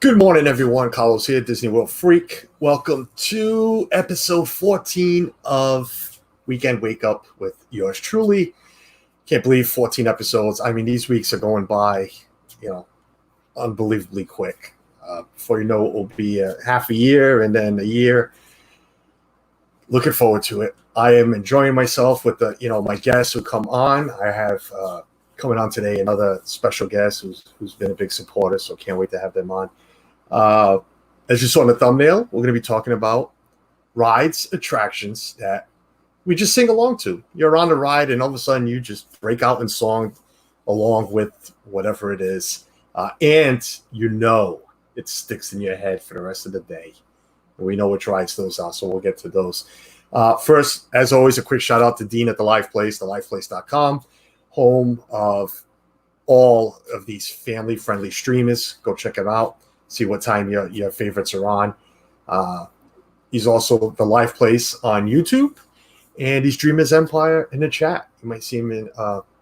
Good morning, everyone. Carlos here, Disney World Freak. Welcome to episode 14 of Weekend Wake Up with yours truly. Can't believe 14 episodes. I mean, these weeks are going by, unbelievably quick. Before you know it, will be half a year and then a year. Looking forward to it. I am enjoying myself with my guests who come on. I have coming on today another special guest who's been a big supporter, so can't wait to have them on. As you saw in the thumbnail, we're going to be talking about rides, attractions that we just sing along to. You're on the ride and all of a sudden you just break out in song along with whatever it is. And it sticks in your head for the rest of the day. And we know which rides those are, so we'll get to those. First, as always, a quick shout out to Dean at The Live Place, thelifeplace.com, home of all of these family-friendly streamers. Go check them out. See what time your favorites are on. He's also The Live Place on YouTube, and he's Dreamers Empire in the chat. You might see him in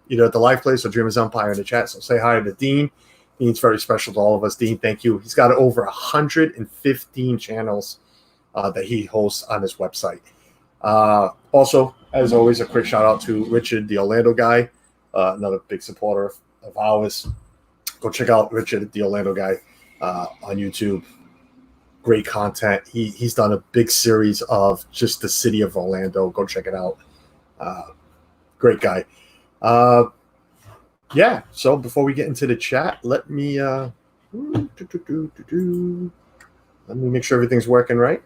either at The Live Place or Dreamers Empire in the chat. So say hi to Dean. Dean's very special to all of us. Dean, thank you. He's got over 115 channels that he hosts on his website. Also, as always, a quick shout out to Richard, the Orlando guy, another big supporter of ours. Go check out Richard, the Orlando guy. On YouTube, great content. He's done a big series of just the city of Orlando. Go check it out. Great guy. So before we get into the chat, let me make sure everything's working right.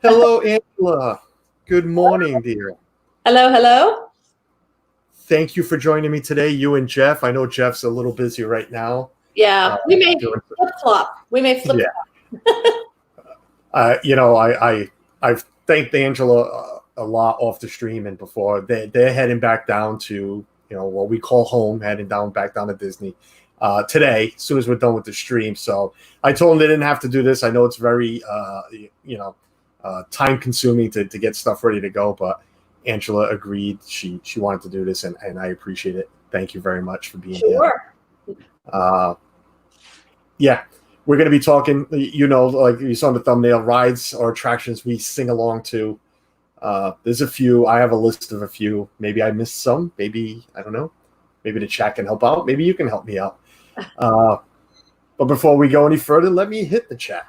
Hello, Angela. Good morning, dear. Hello. Thank you for joining me today, you and Jeff. I know Jeff's a little busy right now. Yeah, we may flip-flop. I've thanked Angela a lot off the stream and before. They're heading back down to, what we call home, heading back down to Disney today, as soon as we're done with the stream. So I told them they didn't have to do this. I know it's very, time-consuming to get stuff ready to go, but Angela agreed. She wanted to do this, and I appreciate it. Thank you very much for being here. We're going to be talking, like you saw in the thumbnail, rides or attractions we sing along to. There's a few. I have a list of a few. Maybe I missed some. Maybe, I don't know. Maybe the chat can help out. Maybe you can help me out. But before we go any further, let me hit the chat.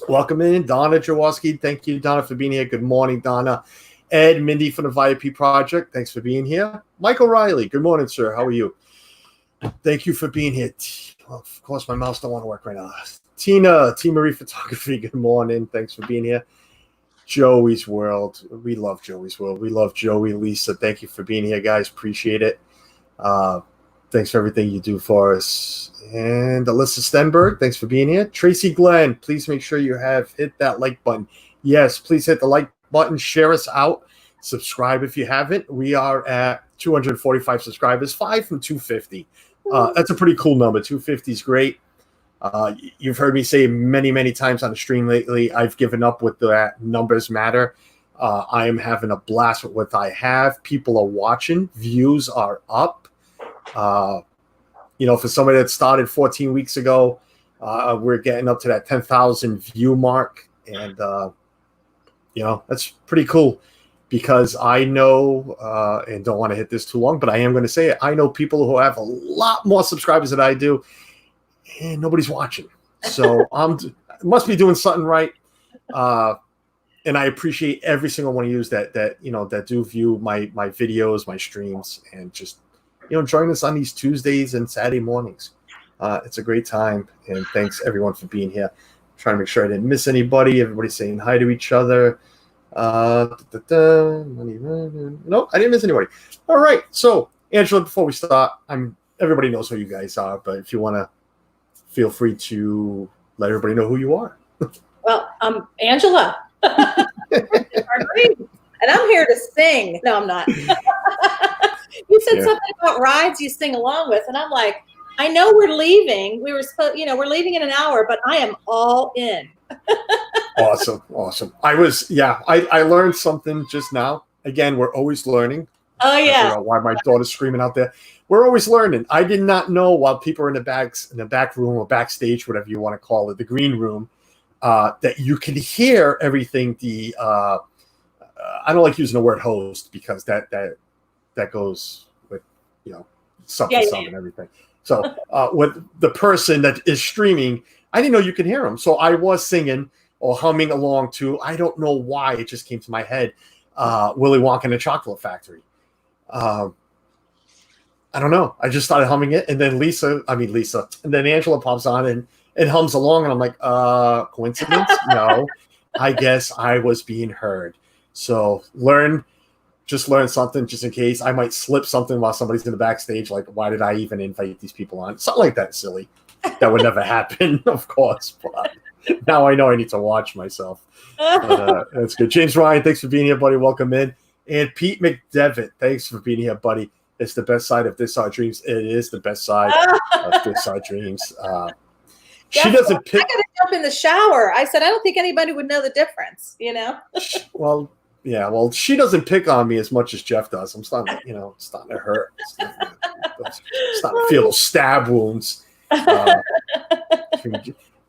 Welcome in, Donna Jaworski. Thank you, Donna, for being here. Good morning, Donna. Ed, Mindy from the VIP Project. Thanks for being here. Michael Riley. Good morning, sir. How are you? Thank you for being here. Well, of course, my mouse don't want to work right now. Tina, T. Marie Photography, good morning. Thanks for being here. Joey's World. We love Joey's World. We love Joey, Lisa. Thank you for being here, guys. Appreciate it. Thanks for everything you do for us. And Alyssa Stenberg, thanks for being here. Tracy Glenn, please make sure you have hit that like button. Yes, please hit the like button. Share us out. Subscribe if you haven't. We are at 245 subscribers, 5 from 250. That's a pretty cool number. 250 is great. You've heard me say many, many times on the stream lately, I've given up with that numbers matter. I am having a blast with what I have. People are watching. Views are up. For somebody that started 14 weeks ago, we're getting up to that 10,000 view mark. And, that's pretty cool. Because I know, and don't want to hit this too long, but I am going to say it. I know people who have a lot more subscribers than I do, and nobody's watching. So must be doing something right. And I appreciate every single one of you that do view my videos, my streams, and just join us on these Tuesdays and Saturday mornings. It's a great time, and thanks everyone for being here. Trying to make sure I didn't miss anybody. Everybody's saying hi to each other. No, I didn't miss anybody. All right, so Angela, before we start, everybody knows who you guys are, but if you want to, feel free to let everybody know who you are. Well, I'm Angela, and I'm here to sing. No, I'm not. You said something about rides you sing along with, and I'm like, I know we're leaving. We were supposed, we're leaving in an hour, but I am all in. Awesome. I learned something just now. Again, we're always learning. Oh yeah. Why my daughter's screaming out there. we're always learning. I did not know while people are in the back room or backstage, whatever you want to call it, the green room, that you can hear everything. I don't like using the word host because that goes with something and everything. So with the person that is streaming, I didn't know you could hear them. So I was singing or humming along to, I don't know why it just came to my head, Willy Wonka and the Chocolate Factory. I don't know. I just started humming it, and then Lisa, and then Angela pops on and hums along, and I'm like, coincidence? No, I guess I was being heard. So just learn something just in case. I might slip something while somebody's in the backstage, like, why did I even invite these people on? Something like that, silly. That would never happen, of course, but now I know I need to watch myself. But, that's good. James Ryan, thanks for being here, buddy. Welcome in. And Pete McDevitt, thanks for being here, buddy. It's the best side of This Our Dreams. It is the best side of This Our Dreams. She doesn't pick. I got to jump in the shower. I said, I don't think anybody would know the difference, Well, yeah, she doesn't pick on me as much as Jeff does. I'm starting to, starting to hurt. Starting to feel those stab wounds.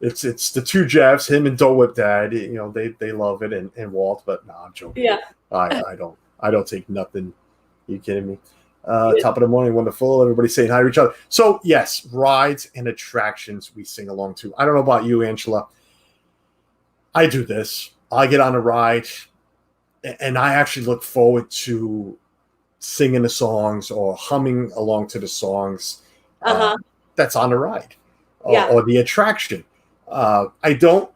It's the two Jeffs, him and Dole Whip Dad. They love it, and Walt. But no, I'm joking. Yeah, I don't take nothing. Are you kidding me? Top of the morning, wonderful. Everybody saying hi to each other. So yes, rides and attractions we sing along to. I don't know about you, Angela. I do this. I get on a ride, and I actually look forward to singing the songs or humming along to the songs that's on the ride or the attraction. I don't,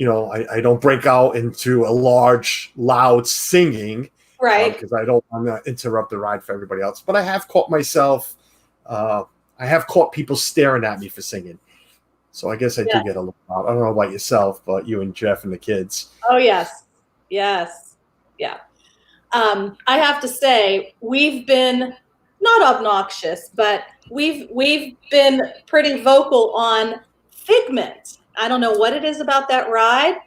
I don't break out into a large, loud singing. Right. Because I don't want to interrupt the ride for everybody else. But I have caught myself, I have caught people staring at me for singing. So I guess I do get a little out. I don't know about yourself, but you and Jeff and the kids. Oh, yes. Yes. Yeah. I have to say, we've been not obnoxious, but we've been pretty vocal on Figment. I don't know what it is about that ride,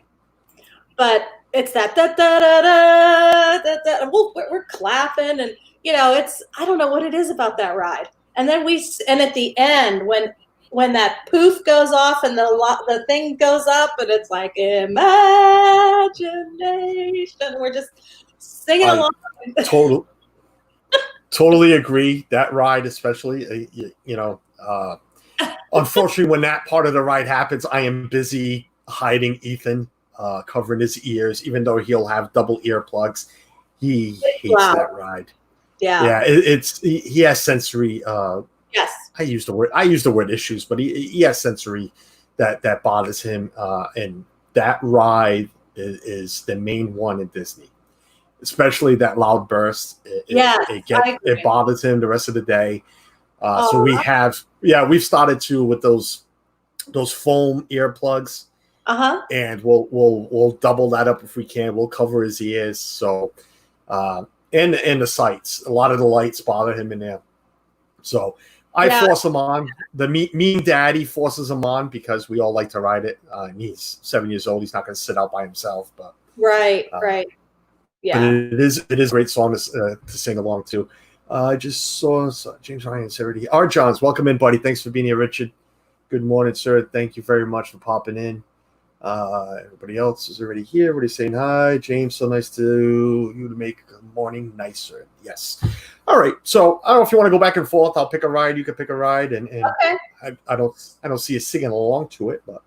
but it's that da da da da da da. We're clapping, and it's, I don't know what it is about that ride. And then at the end when that poof goes off and the thing goes up, and it's like imagination. We're just singing along. Totally agree. That ride, especially, unfortunately, when that part of the ride happens, I am busy hiding Ethan. Covering his ears, even though he'll have double earplugs. He hates that ride. Yeah. He has sensory. Yes. I use the word issues, but he has sensory that bothers him. And that ride is the main one in Disney, especially that loud burst. It bothers him the rest of the day. So we've started to with those foam earplugs. And we'll double that up if we can. We'll cover his ears. So, and the sights. A lot of the lights bother him in there. So I force him on. The mean daddy forces him on because we all like to ride it. And he's 7 years old. He's not going to sit out by himself. But right. Yeah. But it is a great song to sing along to. I just saw James Ryan is already. Our Johns, welcome in, buddy. Thanks for being here, Richard. Good morning, sir. Thank you very much for popping in. Everybody else is already here. Everybody's saying hi. James, so nice to make the morning nicer. Yes. All right. So I don't know if you want to go back and forth. I'll pick a ride. You can pick a ride, and okay. I don't see you singing along to it, but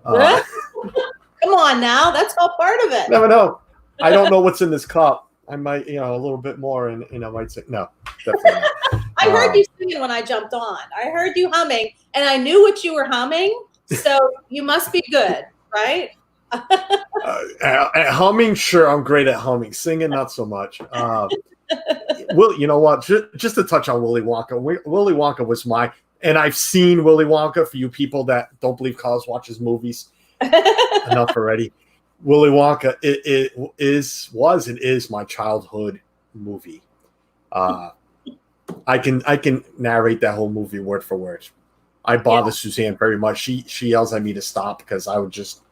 come on now. That's all part of it. Never know. I don't know what's in this cup. I might, a little bit more, and I might say no. Definitely not. I heard you singing when I jumped on. I heard you humming, and I knew what you were humming. So you must be good. Right? At humming, sure, I'm great at humming. Singing, not so much. You know what? Just to touch on Willy Wonka. Willy Wonka was and I've seen Willy Wonka. For you people that don't believe Cos watches movies, enough already. Willy Wonka it is my childhood movie. I can narrate that whole movie word for word. I bother Suzanne very much. She yells at me to stop because I would just,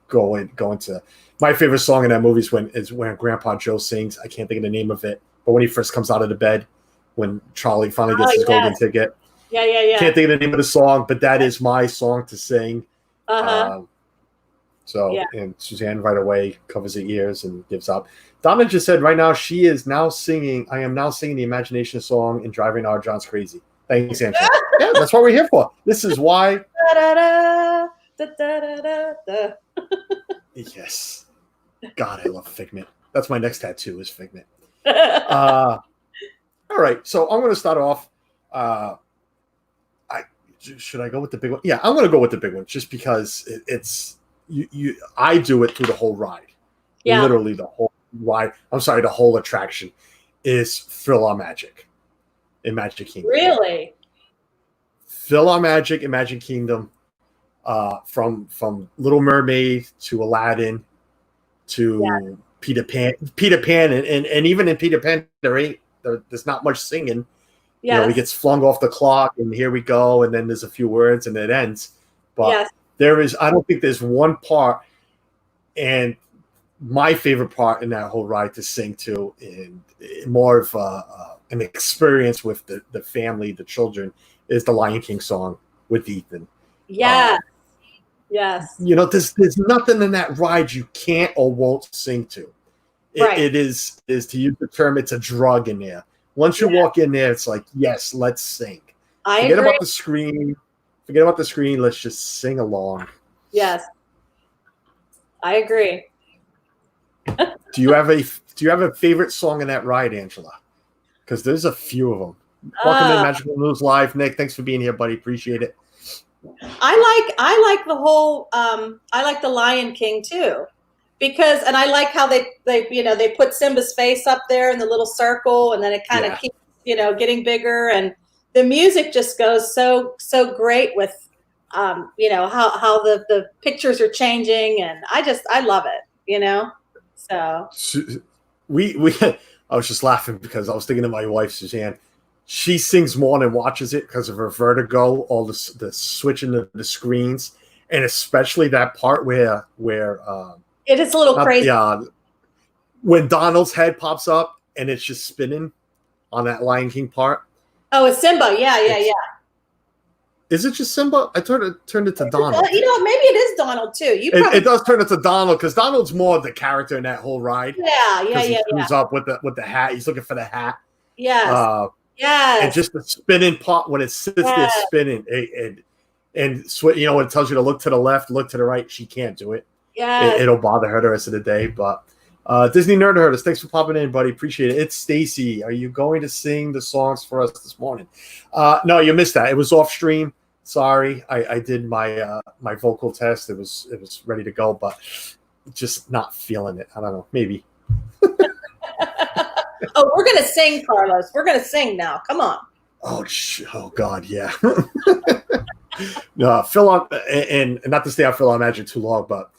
go into my favorite song in that movie is when Grandpa Joe sings. I can't think of the name of it, but when he first comes out of the bed, when Charlie finally Oh, gets his golden yes. ticket. Yeah. Can't think of the name of the song, but that is my song to sing. Uh-huh. Yeah. And Suzanne right away covers her ears and gives up. Donna just said right now she is now singing. I am now singing the Imagination song and driving our John's crazy. Thanks, Angela. Yeah, that's what we're here for. This is why. Yes. God, I love Figment. That's my next tattoo is Figment. All right, so I'm going to start off. Should I go with the big one? Yeah, I'm going to go with the big one just because it's you. I do it through the whole ride. Yeah. Literally the whole ride. I'm sorry, the whole attraction is Fill Our Magic in Magic Kingdom. Really? Fill Our Magic in Magic Kingdom, from Little Mermaid to Aladdin to Peter Pan, and even in Peter Pan there's not much singing. Yes. You know, he gets flung off the clock, and here we go, and then there's a few words, and it ends. But I don't think there's one part, and my favorite part in that whole ride to sing to, and more of an experience with the family, the children, is the Lion King song with Ethan. Yes. Yes. You know, there's nothing in that ride you can't or won't sing to. It is to use the term, it's a drug in there. Once you walk in there, it's like, yes, let's sing. Forget about the screen. Let's just sing along. Yes. I agree. Do you have a favorite song in that ride, Angela? Because there's a few of them. Welcome to Magical News Live, Nick. Thanks for being here, buddy. Appreciate it. I like the whole I like the Lion King too. Because I like how they put Simba's face up there in the little circle, and then it kind of keeps getting bigger, and the music just goes so great with how the pictures are changing, and I love it, So we I was just laughing because I was thinking of my wife Suzanne. She sings more than watches it because of her vertigo, all the switching the screens, and especially that part where it is a little crazy. Yeah, when Donald's head pops up and it's just spinning on that Lion King part. Oh, it's Simba. Yeah. Is it just Simba? I turned it to Donald. Maybe it is Donald too. It does turn it to Donald because Donald's more the character in that whole ride. Yeah. He comes up with the hat. He's looking for the hat. Yes. And just the spinning part when it sits there spinning, and when it tells you to look to the left, look to the right, she can't do it. Yeah, it'll bother her the rest of the day. But Disney Nerd Herders, thanks for popping in, buddy. Appreciate it. It's Stacy. Are you going to sing the songs for us this morning? No, you missed that. It was off stream. Sorry, I did my my vocal test. It was ready to go, but just not feeling it. I don't know. Maybe. Oh, we're gonna sing, Carlos. We're gonna sing now. Come on. Oh God, yeah. No, Phil on, and not to stay on Phil on Magic too long, but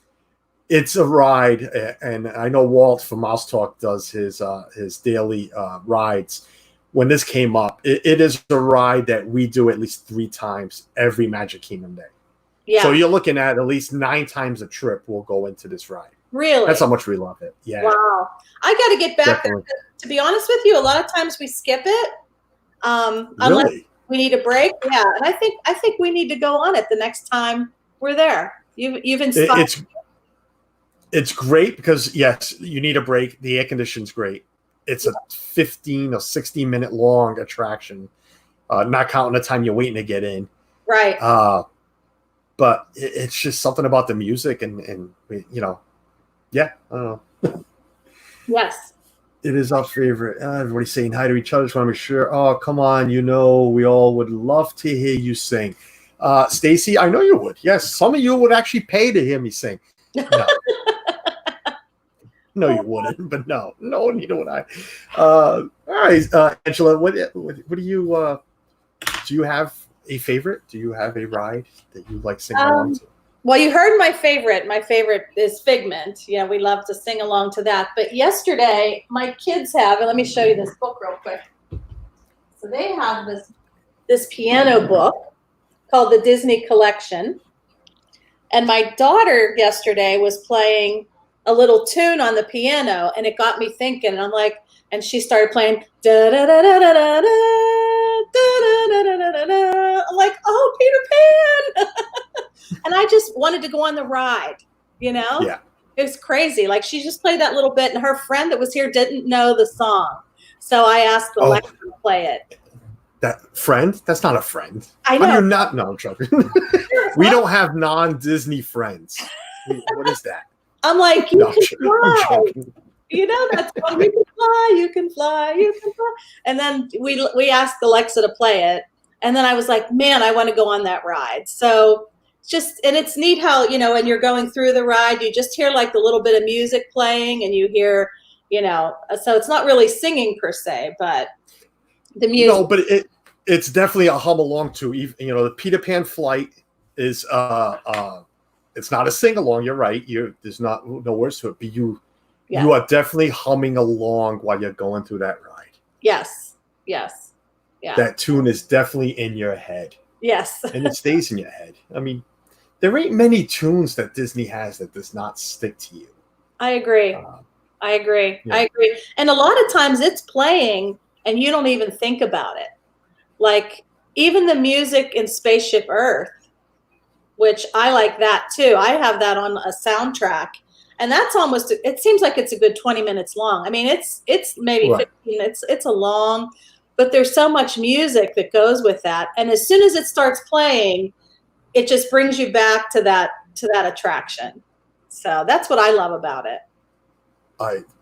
it's a ride, and I know Walt from Mouse Talk does his daily rides. When this came up, it is a ride that we do at least 3 times every Magic Kingdom day. Yeah. So you're looking at least 9 times a trip we'll go into this ride. Really? That's how much we love it. Yeah. Wow. I got to get back there. To be honest with you, a lot of times we skip it. Unless we need a break. Yeah. And I think we need to go on it the next time we're there. You've inspired. It's great because, yes, you need a break. The air conditioning's great. It's a 15 or 16-minute long attraction, not counting the time you're waiting to get in. Right. But it's just something about the music and yeah, I don't know. Yes. It is our favorite. Everybody's saying hi to each other. Just want to make sure. Oh, come on. We all would love to hear you sing. Stacy, I know you would. Yes, some of you would actually pay to hear me sing. No. No, you wouldn't, but no, neither would I. All right, Angela, what do you have a favorite? Do you have a ride that you like singing along to? Well, you heard my favorite. My favorite is Figment. Yeah, we love to sing along to that. But yesterday, my kids have, and let me show you this book real quick. So they have this piano book called the Disney Collection. And my daughter yesterday was playing a little tune on the piano, and it got me thinking. And I'm like, and she started playing da da da da da da da. I'm like, oh, Peter Pan. And I just wanted to go on the ride, you know? Yeah. It was crazy. Like, she just played that little bit, and her friend that was here didn't know the song. So I asked Alexa to play it. That friend? That's not a friend. I know. How do you not know, Chuck? We don't have non-Disney friends. What is that? I'm like, you can fly. I'm You know, that's one. You can fly, you can fly, you can fly. And then we asked Alexa to play it. And then I was like, man, I want to go on that ride. So and it's neat how, you know, when you're going through the ride, you just hear like the little bit of music playing, and you hear, you know, so it's not really singing per se, but the music. No, but it's definitely a hum along to. You know, the Peter Pan flight is it's not a sing along. You're right. There's no words to it, but you are definitely humming along while you're going through that ride. Yes. Yes. Yeah. That tune is definitely in your head. Yes. And it stays in your head. I mean, there ain't many tunes that Disney has that does not stick to you. I agree. I agree. Yeah. I agree. And a lot of times it's playing and you don't even think about it. Like even the music in Spaceship Earth, which I like that too. I have that on a soundtrack, and that's almost, it seems like it's a good 20 minutes long. I mean, it's maybe 15 minutes. It's a long, but there's so much music that goes with that. And as soon as it starts playing, it just brings you back to that attraction. So that's what I love about it.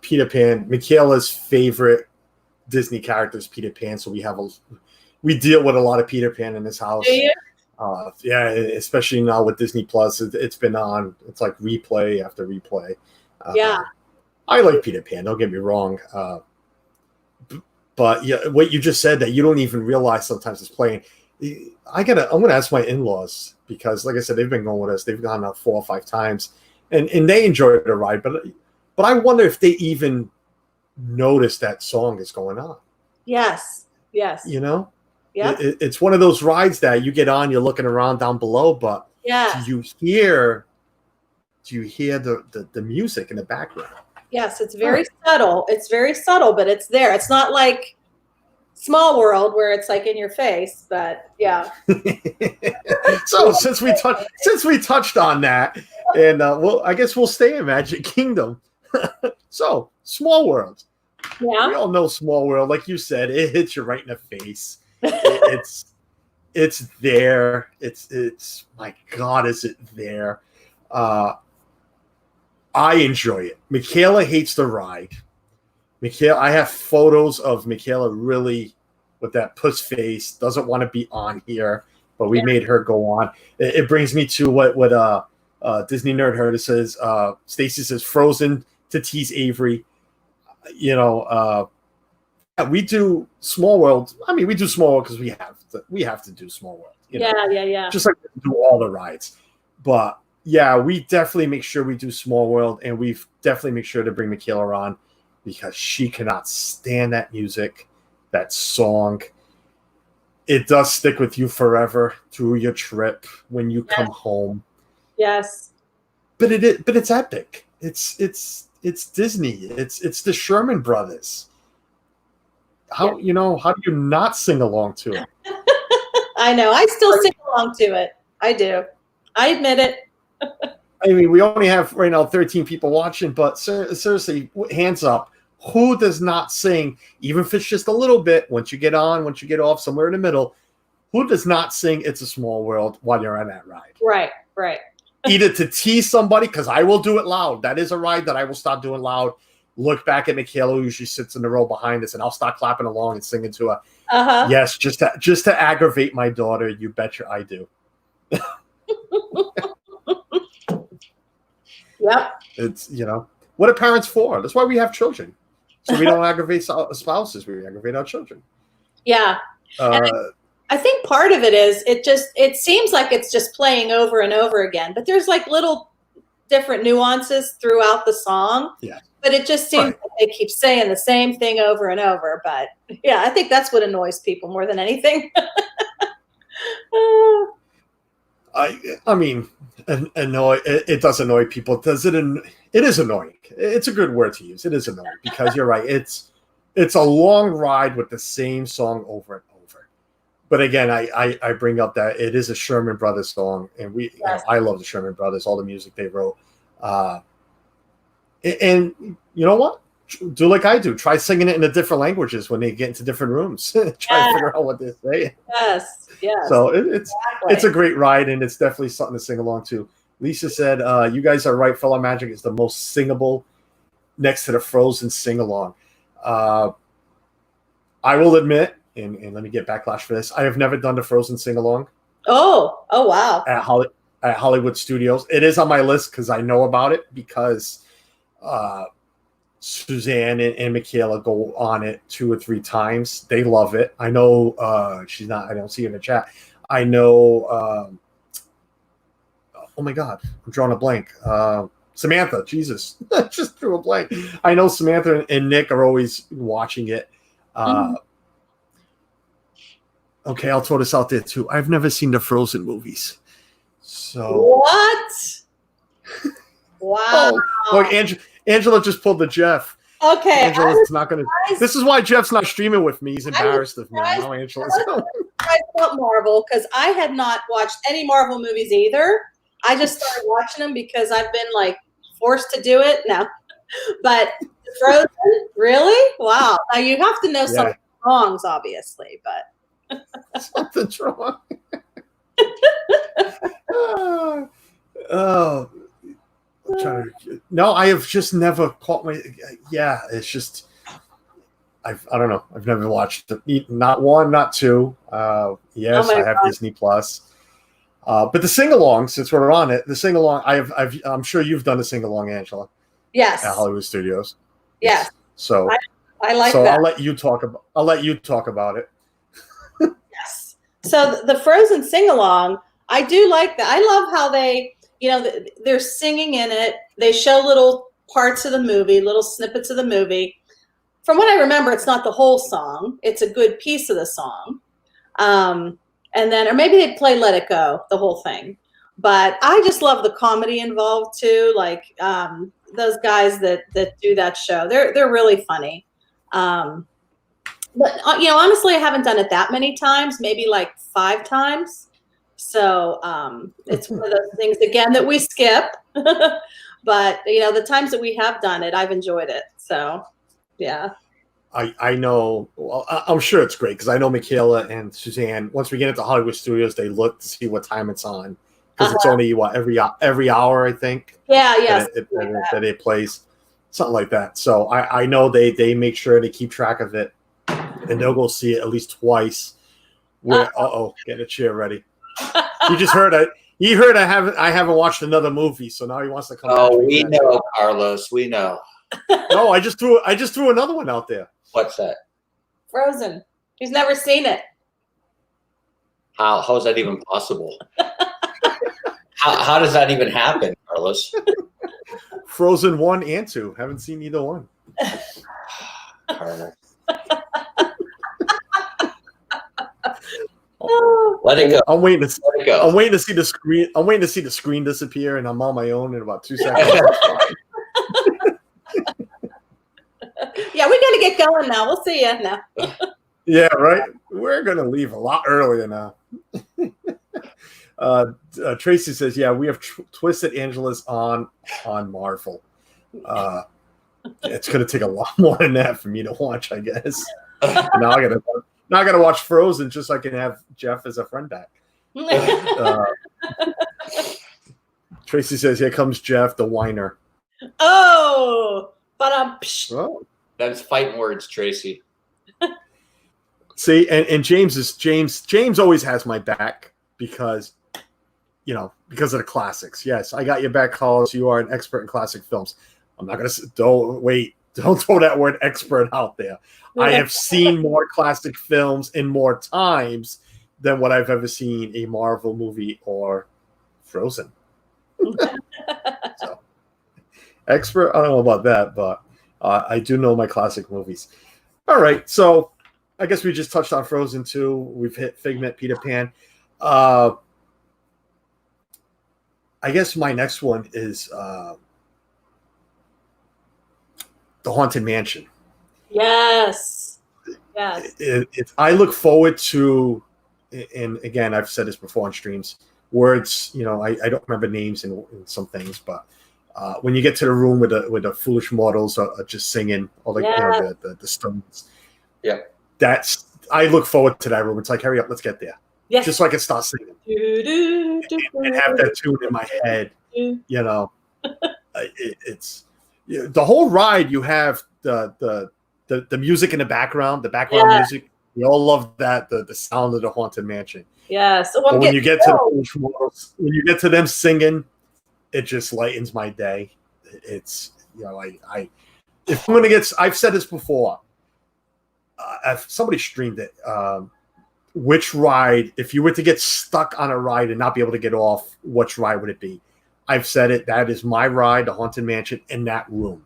Peter Pan, Michaela's favorite Disney character is Peter Pan. So we deal with a lot of Peter Pan in this house. Do you? Yeah, especially now with Disney Plus, it's been on. It's like replay after replay. Yeah, I like Peter Pan. Don't get me wrong, but yeah, what you just said that you don't even realize sometimes it's playing. I'm gonna ask my in-laws because, like I said, they've been going with us. They've gone out 4 or 5 times, and they enjoyed the ride. But I wonder if they even notice that song is going on. Yes. You know. Yeah. It's one of those rides that you get on, you're looking around down below, but do you hear the music in the background? Yes, it's very subtle. It's very subtle, but it's there. It's not like Small World where it's like in your face, but yeah. So since we touched on that, and I guess we'll stay in Magic Kingdom. So Small World. Yeah. We all know Small World, like you said, it hits you right in the face. It's there. It's my God, is it there? I enjoy it. Michaela hates the ride. I have photos of Michaela really with that puss face, doesn't want to be on here, but we made her go on. It brings me to what Disney Nerd Herder says. Stacy says Frozen to tease Avery. You know, we do Small World. I mean, we do Small World because we have to do Small World. You know? Yeah. Just like we do all the rides. But yeah, we definitely make sure we do Small World, and we definitely make sure to bring Michaela on because she cannot stand that music, that song. It does stick with you forever through your trip when you come home. Yes. But it's epic. It's Disney. It's the Sherman Brothers. How do you not sing along to it? I know. I still sing along to it. I do. I admit it. I mean, we only have right now 13 people watching, but seriously, hands up. Who does not sing, even if it's just a little bit, once you get on, once you get off, somewhere in the middle, who does not sing It's a Small World while you're on that ride? Right. Either to tease somebody, because I will do it loud. That is a ride that I will stop doing loud. Look back at Michaela, who usually sits in the row behind us, and I'll start clapping along and singing to her. Yes, just to aggravate my daughter. You betcha I do. Yep. It's, what are parents for? That's why we have children. So we don't aggravate spouses. We aggravate our children. Yeah. I think part of it is it seems like it's just playing over and over again, but there's like little different nuances throughout the song. Yeah. But it just seems like they keep saying the same thing over and over. But yeah, I think that's what annoys people more than anything. I mean, it does annoy people. It is annoying. It's a good word to use. It is annoying because you're right. It's it's a long ride with the same song over and over. But again, I bring up that it is a Sherman Brothers song, and I love the Sherman Brothers, all the music they wrote. And you know what? Do like I do. Try singing it in the different languages when they get into different rooms. Try to figure out what they're saying. Yes. So it's a great ride, and it's definitely something to sing along to. Lisa said, "You guys are right. Fellow Magic is the most singable, next to the Frozen sing along." I will admit, and let me get backlash for this. I have never done the Frozen sing along. Oh wow! At Hollywood Studios, it is on my list because I know about it because. Suzanne and Michaela go on it 2 or 3 times. They love it. I know she's not. I don't see her in the chat. I know. Oh my God, I'm drawing a blank. Samantha, Jesus, just drew a blank. I know Samantha and Nick are always watching it. Okay, I'll throw this out there too. I've never seen the Frozen movies. So what? Wow. Look, Angela just pulled the Jeff. Okay. Angela's not going to. This is why Jeff's not streaming with me. He's embarrassed of me. Now Angela's going. About Marvel because I had not watched any Marvel movies either. I just started watching them because I've been like forced to do it now. But Frozen, really? Wow. Now you have to know some songs, obviously, but something's wrong. Oh. No, I have just never caught my. Yeah, it's just. I don't know. I've never watched it. Not 1, not 2. Yes, I have Disney Plus. But the sing along, since we're on it, the sing along. I'm sure you've done the sing along, Angela. Yes. At Hollywood Studios. Yes. So I like that. I'll let you talk about it. Yes. So the Frozen sing along, I do like that. I love how they. They're singing in it. They show little parts of the movie, little snippets of the movie. From what I remember, it's not the whole song. It's a good piece of the song. And then, or maybe they play Let It Go, the whole thing. But I just love the comedy involved too. Like those guys that do that show, they're really funny. But honestly, I haven't done it that many times, maybe like 5 times. So it's one of those things, again, that we skip. But, the times that we have done it, I've enjoyed it. So, yeah. I know. Well, I'm sure it's great because I know Michaela and Suzanne, once we get into Hollywood Studios, they look to see what time it's on. Because it's only, every hour, I think. Yeah, yes. That it plays. Something like that. So I know they make sure to keep track of it. And they'll go see it at least twice. Get a chair ready. You just heard it. You heard I haven't watched another movie, so now he wants to come. Oh, we know, Carlos. We know. No, I just threw another one out there. What's that? Frozen. He's never seen it. How is that even possible? how does that even happen, Carlos? Frozen 1 and 2. Haven't seen either one. Carlos. Let it go. I'm waiting to see the screen. I'm waiting to see the screen disappear, and I'm on my own in about 2 seconds. Yeah, we got to get going now. We'll see you now. Yeah, right. We're gonna leave a lot earlier now. Tracy says, "Yeah, we have twisted Angela's on Marvel. It's gonna take a lot more than that for me to watch, I guess. Now I gotta watch Frozen just so I can have Jeff as a friend back." Tracy says, "Here comes Jeff, the whiner." Oh, but that's fighting words, Tracy. See, and James always has my back because of the classics. Yes, I got your back, Carlos. You are an expert in classic films. I'm not gonna. Don't throw that word expert out there. I have seen more classic films in more times than what I've ever seen a Marvel movie or Frozen. So, expert, I don't know about that, but I do know my classic movies. All right, so I guess we just touched on Frozen 2. We've hit Figment, Peter Pan. I guess my next one is The Haunted Mansion. Yes. Yes. I look forward to, and again, I've said this before on streams, words, I don't remember names in some things, but when you get to the room with the foolish mortals are just singing, all the, the Stones. Yeah. I look forward to that room. It's like, hurry up, let's get there. Yes. Just so I can start singing and have that tune in my head. It's the whole ride. You have the music in the background, music. We all love that, the sound of the Haunted Mansion. Yeah. So when you get to them singing, it just lightens my day. It's if I'm gonna get, I've said this before. If somebody streamed it, which ride, if you were to get stuck on a ride and not be able to get off, which ride would it be? I've said it. That is my ride, the Haunted Mansion, in that room.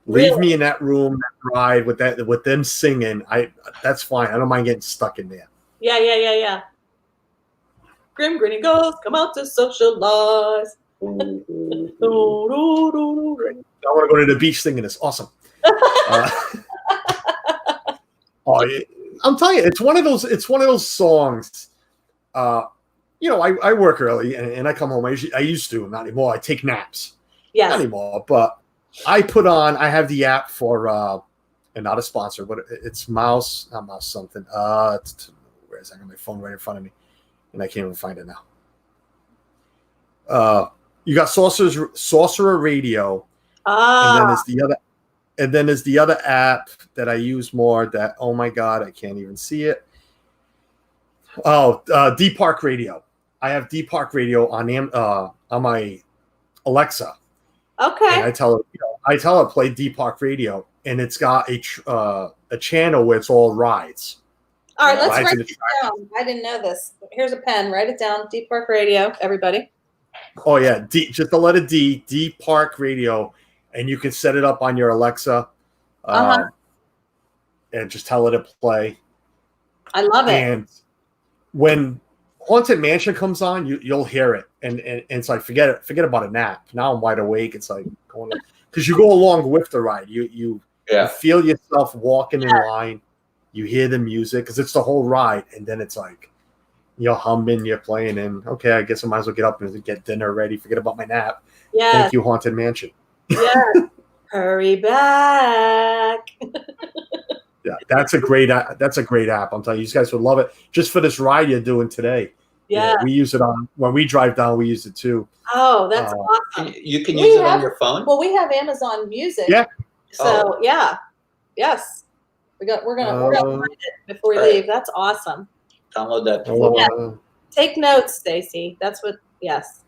Leave me in that room, that ride with them singing. That's fine. I don't mind getting stuck in there. Yeah. Grim grinning ghosts come out to socialize. I want to go to the beach singing this. Awesome. I'm telling you, it's one of those songs. I work early and I come home. I used to, not anymore. I take naps. Yes. Not anymore, but I have the app for, and not a sponsor, but it's not Mouse something. Where is that? I got my phone right in front of me, and I can't even find it now. You got Sorcerer Radio, and then there's the other app that I use more. That, oh my god, I can't even see it. D Park Radio. I have D Park Radio on my Alexa. Okay. And I tell her play D Park Radio, and it's got a channel where it's all rides. All right, let's write this down. I didn't know this. Here's a pen. Write it down. D Park Radio, everybody. Oh yeah, just the letter D, D Park Radio, and you can set it up on your Alexa, and just tell it to play. I love it. And when Haunted Mansion comes on, you'll hear it, and it's like forget about a nap. Now I'm wide awake. It's like because you go along with the ride. You feel yourself walking in line. You hear the music because it's the whole ride, and then it's like you're humming, you're playing, and okay, I guess I might as well get up and get dinner ready. Forget about my nap. Yeah. Thank you, Haunted Mansion. Yeah. Hurry back. Yeah, that's a great app. I'm telling you, you guys would love it. Just for this ride you're doing today. Yeah. We use it when we drive down. We use it too. Oh, that's awesome. You can use it on your phone. Well, we have Amazon Music. Yeah. So yes, we're gonna find it before we leave. That's awesome. Download that. Take notes, Stacy. That's what. Yes.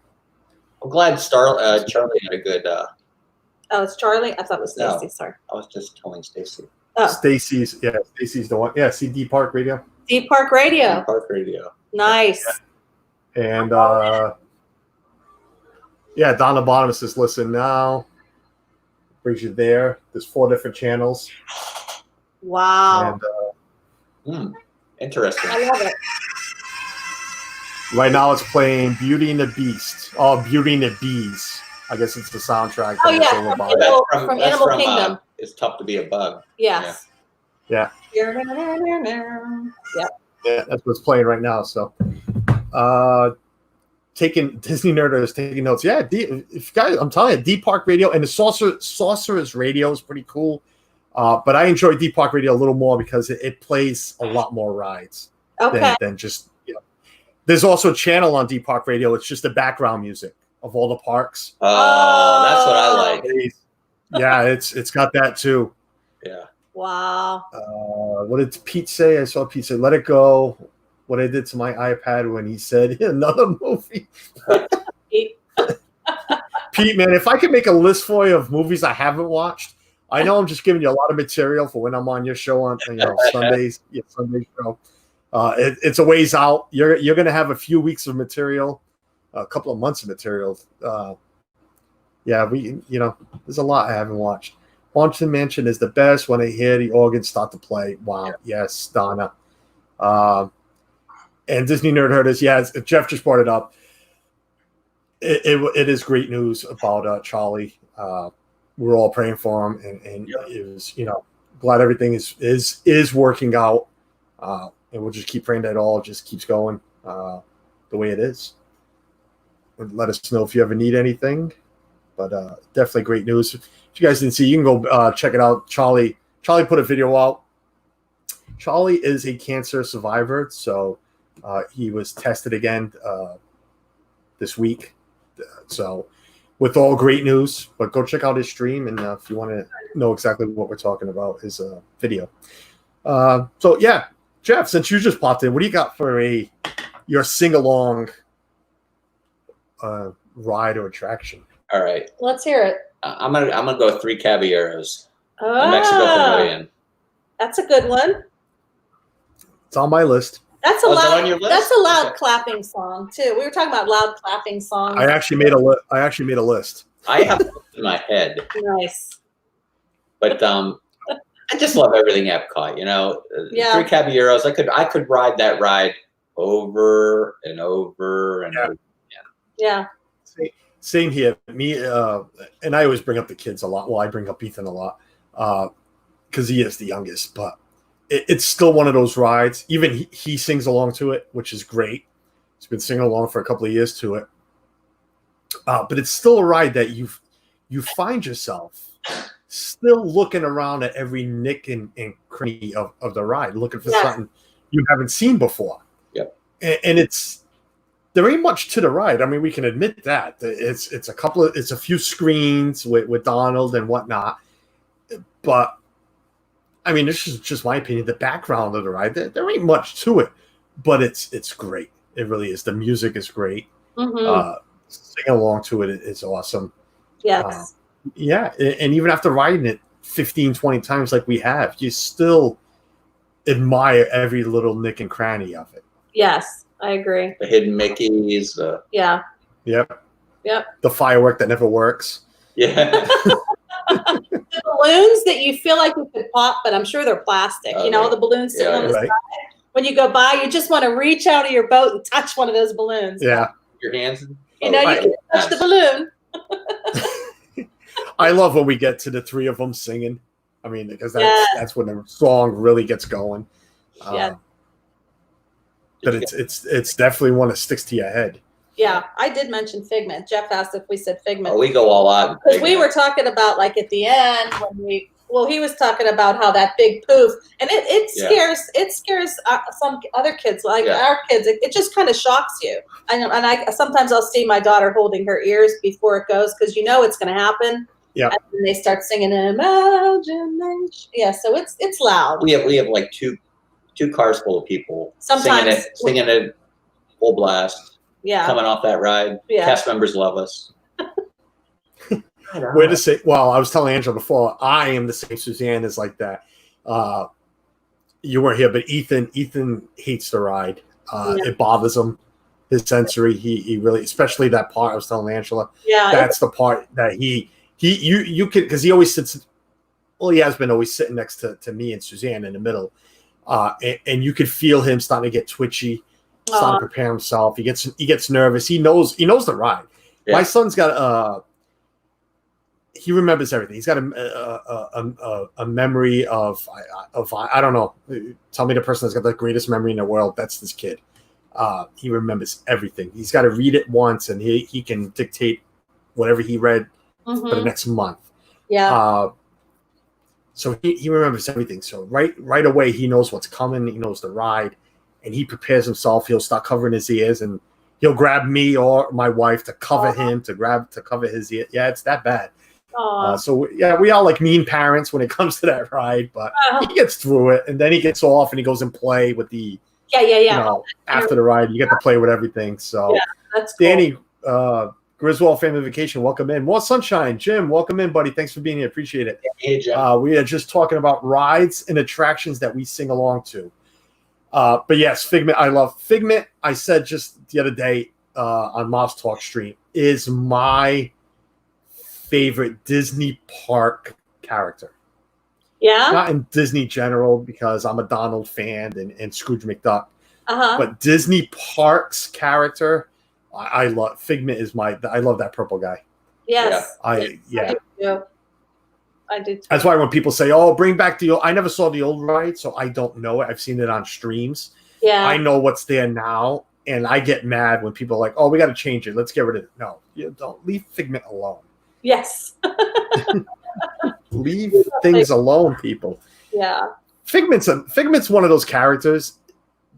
I'm glad Charlie had a good. Oh, it's Charlie. I thought it was Stacy. No, Sorry. I was just telling Stacy. Oh. Stacy's the one. Yeah, see D Park Radio. D Park Radio. D Park Radio. Nice. Yeah. And down the bottom it says listen now. Brings you there. There's 4 different channels. Wow. And interesting. I love it. Right now it's playing Beauty and the Beast. Oh, Beauty and the Bees. I guess it's the soundtrack. Oh yeah, from Animal Kingdom. It's tough to be a bug. Yes. Yeah. Yeah, that's what's playing right now. So, Disney Nerd is taking notes. Yeah, guys, I'm telling you, D Park Radio and the Sorcerer's Radio is pretty cool. But I enjoy D Park Radio a little more because it plays a lot more rides than just. There's also a channel on D Park Radio. It's just the background music of all the parks. Oh, that's what I like. Yeah, it's got that too. Yeah. Wow. What did Pete say? I saw Pete say, "Let it go." What I did to my iPad when he said another movie. Pete, man, if I could make a list for you of movies I haven't watched, I know I'm just giving you a lot of material for when I'm on your show on Sundays. Yeah, Sunday show. It's a ways out. You're going to have a few weeks of material, a couple of months of material. There's a lot I haven't watched. Haunted Mansion is the best when I hear the organs start to play. Wow. Yes, Donna. And Disney Nerd heard us. Yeah, Jeff just brought it up. It is great news about Charlie. We're all praying for him, and it was, glad everything is working out, and we'll just keep praying that it all just keeps going the way it is. And let us know if you ever need anything. But definitely great news. If you guys didn't see, you can go check it out. Charlie put a video out. Charlie is a cancer survivor, so he was tested again this week. So with all great news, but go check out his stream, and if you want to know exactly what we're talking about, his video. So yeah, Jeff, since you just popped in, what do you got for your sing-along ride or attraction? All right. Let's hear it. I'm gonna go 3 Caballeros. Ah, The Mexico Pavilion. That's a good one. It's on my list. That's a Oh, is that loud. on your list? That's a loud Okay. clapping song too. We were talking about loud clapping songs. I actually made a list. I have it in my head, Nice. but I just love everything Epcot. You know, Yeah. 3 Caballeros. I could ride that ride over and over and over. Yeah. Same here. Me, and I always bring up the kids a lot. Well, I bring up Ethan a lot because he is the youngest, but it's still one of those rides. Even he sings along to it, which is great. He's been singing along for a couple of years to it. But it's still a ride that you find yourself still looking around at every nick and cranny of the ride, looking for something you haven't seen before. Yep. And there ain't much to the ride. I mean, we can admit that it's a few screens with Donald and whatnot. But I mean, this is just my opinion. The background of the ride, there ain't much to it, but it's great. It really is. The music is great. Mm-hmm. Singing along to it is awesome. Yes. Yeah, and even after riding it 15, 20 times like we have, you still admire every little nick and cranny of it. Yes, I agree. The hidden Mickeys. Yeah. Yep. Yep. The firework that never works. Yeah. The balloons that you feel like you could pop, but I'm sure they're plastic. Oh, you know, yeah. the balloons sitting Yeah, on the right. side. When you go by, you just want to reach out of your boat and touch one of those balloons. Yeah. Your hands. You know, you can touch the balloon. I love when we get to the three of them singing. I mean, because that's when the song really gets going. Yeah. But it's definitely one that sticks to your head. Yeah, I did mention Figment. Jeff asked if we said Figment. Oh, we go all out. Because we were talking about, like, at the end when he was talking about how that big poof, and it scares some other kids, like our kids. It just kind of shocks you. I sometimes I'll see my daughter holding her ears before it goes because you know it's going to happen. Yeah, and then they start singing Imagination. Yeah, so it's loud. We have like two cars full of people Sometimes singing it full blast. Yeah, coming off that ride. Yeah. Cast members love us. Way to say. Well, I was telling Angela before. I am the same. Suzanne is like that. You weren't here, but Ethan hates the ride. It bothers him. His sensory. He really, especially that part I was telling Angela. Yeah, that's the part that you could, because he always sits. Well, he has been always sitting next to me and Suzanne in the middle, and you could feel him starting to get twitchy. Starting to prepare himself. He gets nervous. He knows the ride. Yeah. My son's got he remembers everything. He's got a memory of I don't know. Tell me the person that's got the greatest memory in the world. That's this kid. He remembers everything. He's got to read it once, and he can dictate whatever he read for the next month. Yeah. So he remembers everything. So right away he knows what's coming. He knows the ride. And he prepares himself. He'll start covering his ears, and he'll grab me or my wife to cover him, to cover his ear. Yeah, it's that bad. So yeah, we all like mean parents when it comes to that ride, but he gets through it, and then he gets off and he goes and play with the You know, after the ride, you get to play with everything. So that's cool. Danny, Griswold Family Vacation, welcome in. More sunshine, Jim. Welcome in, buddy. Thanks for being here. Appreciate it. Hey, Jim. We are just talking about rides and attractions that we sing along to. But yes, Figment. I love Figment. I said just the other day on Mouse Talk Stream is my favorite Disney park character. Yeah. Not in Disney general because I'm a Donald fan and Scrooge McDuck. But Disney parks character, I love. Figment is I love that purple guy. Yes. I I do too. That's why when people say, "Oh, bring back the old," I never saw the old ride, so I don't know it. I've seen it on streams. Yeah. I know what's there now, and I get mad when people are like, "Oh, we got to change it. Let's get rid of it." No, you don't. Leave Figment alone. Yes. Leave things alone, people. Yeah. Figment's one of those characters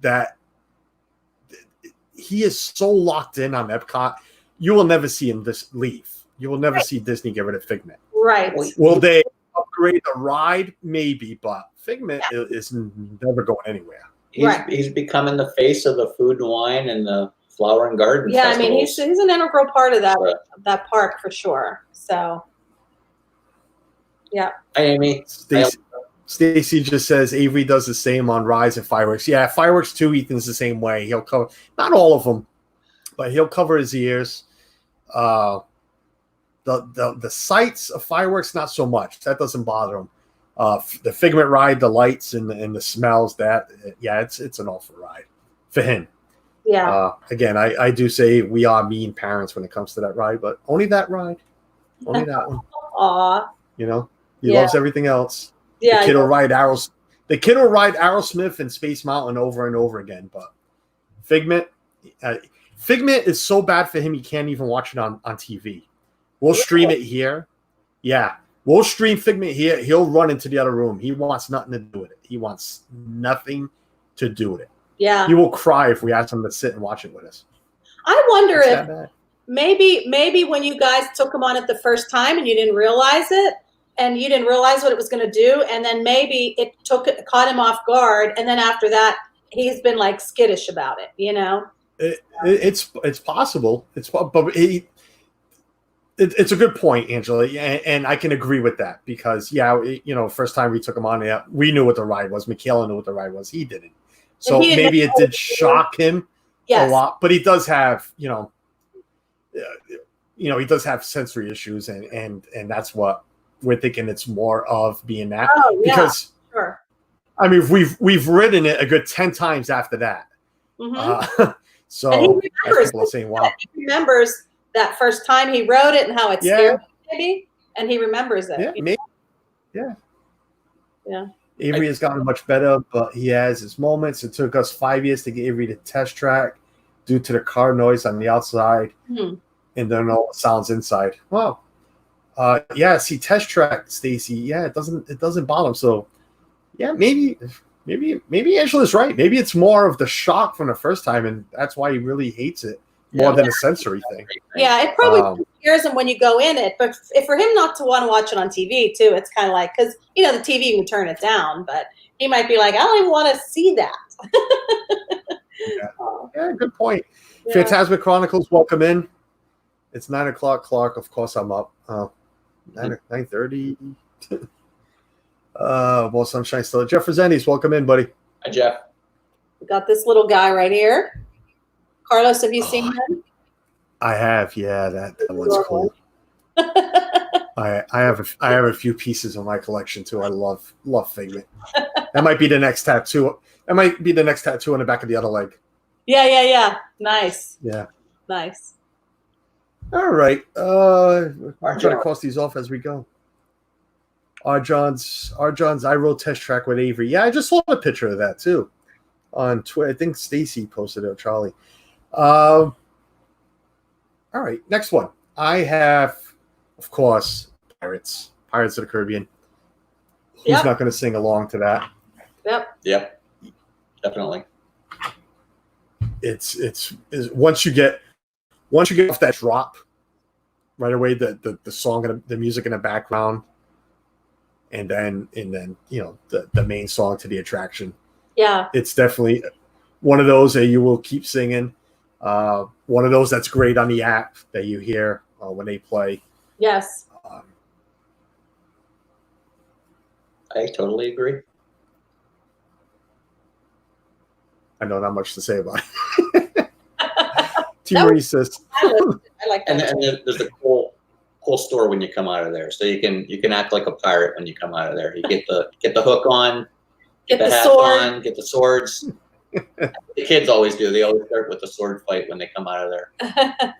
that he is so locked in on Epcot. You will never see him leave. You will never see Disney get rid of Figment. Right. Will they upgrade the ride? Maybe, but Figment is never going anywhere. He's becoming the face of the food and wine and the flower and garden. Yeah, festivals. I mean he's an integral part of that park for sure. So yeah. Hi, Amy. Stacy just says Avery does the same on rides and fireworks. Yeah, fireworks too. Ethan's the same way. He'll cover not all of them, but he'll cover his ears. The sights of fireworks, not so much. That doesn't bother him. The Figment ride, the lights and the smells, it's an awful ride for him. Yeah. Again, I do say we are mean parents when it comes to that ride, but only that ride, only that one. Aw. You know, he loves everything else. Yeah. The kid will ride Aerosmith and Space Mountain over and over again, but Figment is so bad for him he can't even watch it on TV. We'll stream it here. Yeah. We'll stream Figment here. He'll run into the other room. He wants nothing to do with it. He wants nothing to do with it. Yeah. He will cry if we ask him to sit and watch it with us. I wonder if maybe when you guys took him on it the first time and you didn't realize it and you didn't realize what it was going to do, and then maybe it caught him off guard, and then after that he's been like skittish about it, you know? It's possible. It's a good point, Angela, and I can agree with that because first time we took him on, we knew what the ride was. Michaela knew what the ride was. He didn't. So maybe it did shock him a lot, but he does have, he does have sensory issues, and that's what we're thinking. It's more of being that because, sure. I mean, we've ridden it a good 10 times after that. Mm-hmm. So and he remembers, people are saying, "Wow!" He remembers that first time he rode it and how it scared him, maybe, and he remembers it. Yeah, maybe. Yeah. Avery has gotten much better, but he has his moments. It took us 5 years to get Avery to test track due to the car noise on the outside and then all the sounds inside. Wow. See, test track, Stacy. Yeah, it doesn't bother him. So, yeah, maybe Angela's right. Maybe it's more of the shock from the first time, and that's why he really hates it more than a sensory thing. Yeah, it probably scares him when you go in it, but for him not to want to watch it on TV too, it's kind of like, because the TV can turn it down, but he might be like, I don't even want to see that. Yeah, good point. Yeah. Phantasmic Chronicles, welcome in. It's 9 o'clock, Clark. Of course, I'm up. 9:30. Well, Sunshine still. Jeff Rosendis, welcome in, buddy. Hi, Jeff. We got this little guy right here. Carlos, have you seen him? I have. Yeah, that one's cool. I have a few pieces of my collection too. I love Figment. That might be the next tattoo. That might be the next tattoo on the back of the other leg. Yeah. Nice. Yeah. Nice. All right. I'm trying to cross these off as we go. Our John's I rode test track with Avery. Yeah, I just saw a picture of that too on Twitter. I think Stacy posted it, Charlie. All right, next one. I have, of course, Pirates of the Caribbean. Who's not going to sing along to that? Yep. Definitely. It's once you get off that drop, right away the song and the music in the background, and then the main song to the attraction. Yeah, it's definitely one of those that you will keep singing. One of those that's great on the app that you hear when they play. Yes. I totally agree. I know not much to say about it. T. Marie says. I like that. And there's a cool store when you come out of there, so you can act like a pirate when you come out of there. You get the hook on, get the hat sword on, get the swords. The kids always do. They always start with the sword fight when they come out of there.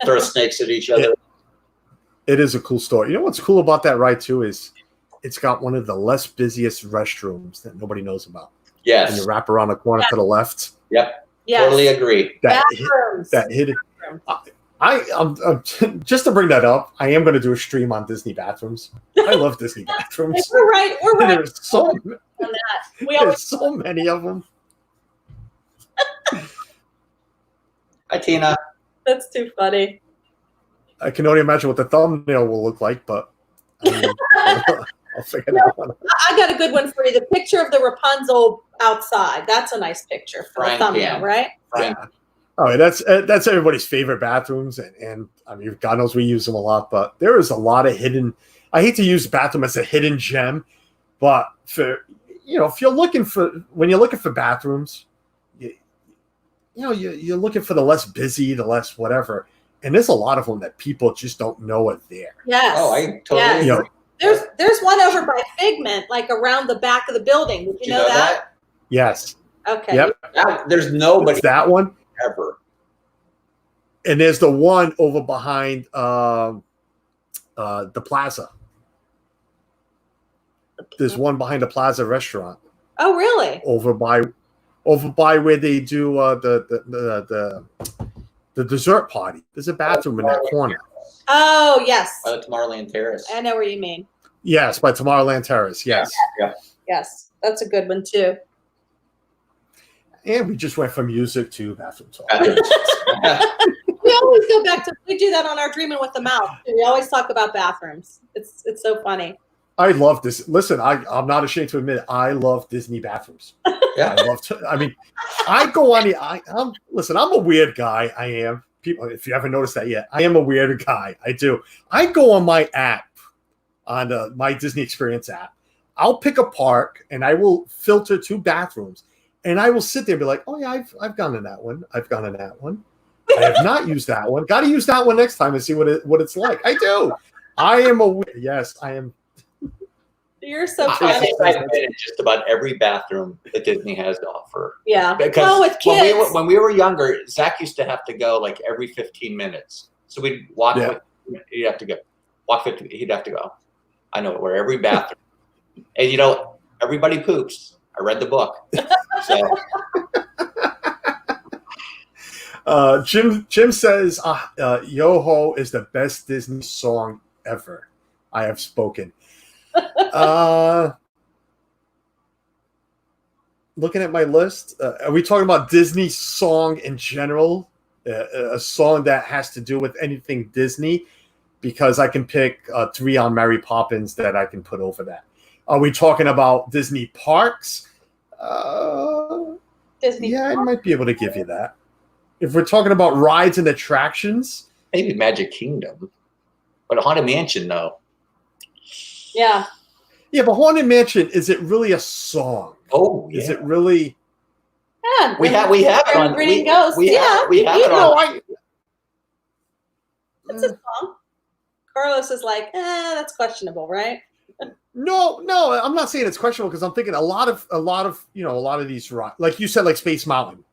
Throw snakes at each other. It is a cool story. You know what's cool about that ride too is it's got one of the less busiest restrooms that nobody knows about. Yes. When you wrap around the corner to the left. Yep. Yes. Totally agree. That hidden. I'm just to bring that up. I am going to do a stream on Disney bathrooms. I love Disney bathrooms. We're right. There's so on that. there's so many of them. Hi, Tina. That's too funny. I can only imagine what the thumbnail will look like, but I'll figure that one out. I got a good one for you. The picture of the Rapunzel outside. That's a nice picture for a thumbnail, right? Yeah. Oh, that's everybody's favorite bathrooms, and I mean, God knows we use them a lot, but there is a lot of hidden. I hate to use bathroom as a hidden gem, but for if you're looking for bathrooms, you're looking for the less busy, the less whatever, and there's a lot of them that people just don't know are there. Yes. Oh, I totally agree. There's one over by Figment, like around the back of the building. Did you know that? Yes. Okay. Yep. There's nobody. It's that one. Ever. And there's the one over behind the plaza. There's one behind the Plaza restaurant. Oh, really? Over by where they do the dessert party. There's a bathroom in that corner. Oh, yes. By the Tomorrowland Terrace. I know where you mean. Yes, by Tomorrowland Terrace. Yes. Yeah. Yes, that's a good one too. And we just went from music to bathroom talk. We always go back to. We do that on our Dreaming with the Mouth. We always talk about bathrooms. It's so funny. I love this. Listen, I'm not ashamed to admit it. I love Disney bathrooms. Yeah. I go on listen, I'm a weird guy. I am. People, if you haven't noticed that yet, I am a weird guy. I do. I go on my app, on my Disney Experience app. I'll pick a park and I will filter 2 bathrooms. And I will sit there and be like, oh, yeah, I've gone in that one. I've gone in that one. I have not used that one. Got to use that one next time and see what it's like. I do. I am yes, I am. You're so I funny. think I've been in just about every bathroom that Disney has to offer. Yeah. Because with kids. when we were younger, Zach used to have to go like every 15 minutes. So we'd walk. Yeah. He'd have to go. Walk 50. He'd have to go. I know where every bathroom. And everybody poops. I read the book. So. Jim says, Yo-Ho is the best Disney song ever. I have spoken. Looking at my list, are we talking about Disney song in general? A song that has to do with anything Disney? Because I can pick 3 on Mary Poppins that I can put over that. Are we talking about Disney parks? Disney. Yeah, I might be able to give you that. If we're talking about rides and attractions, maybe Magic Kingdom, but Haunted Mansion, no. Yeah. Yeah, but Haunted Mansion, is it really a song? Oh, yeah. Is it really? Yeah. We have it on. We have it on. It's a song. Carlos is like, that's questionable, right? No, I'm not saying it's questionable because I'm thinking a lot of these rides, like you said, like Space Mountain.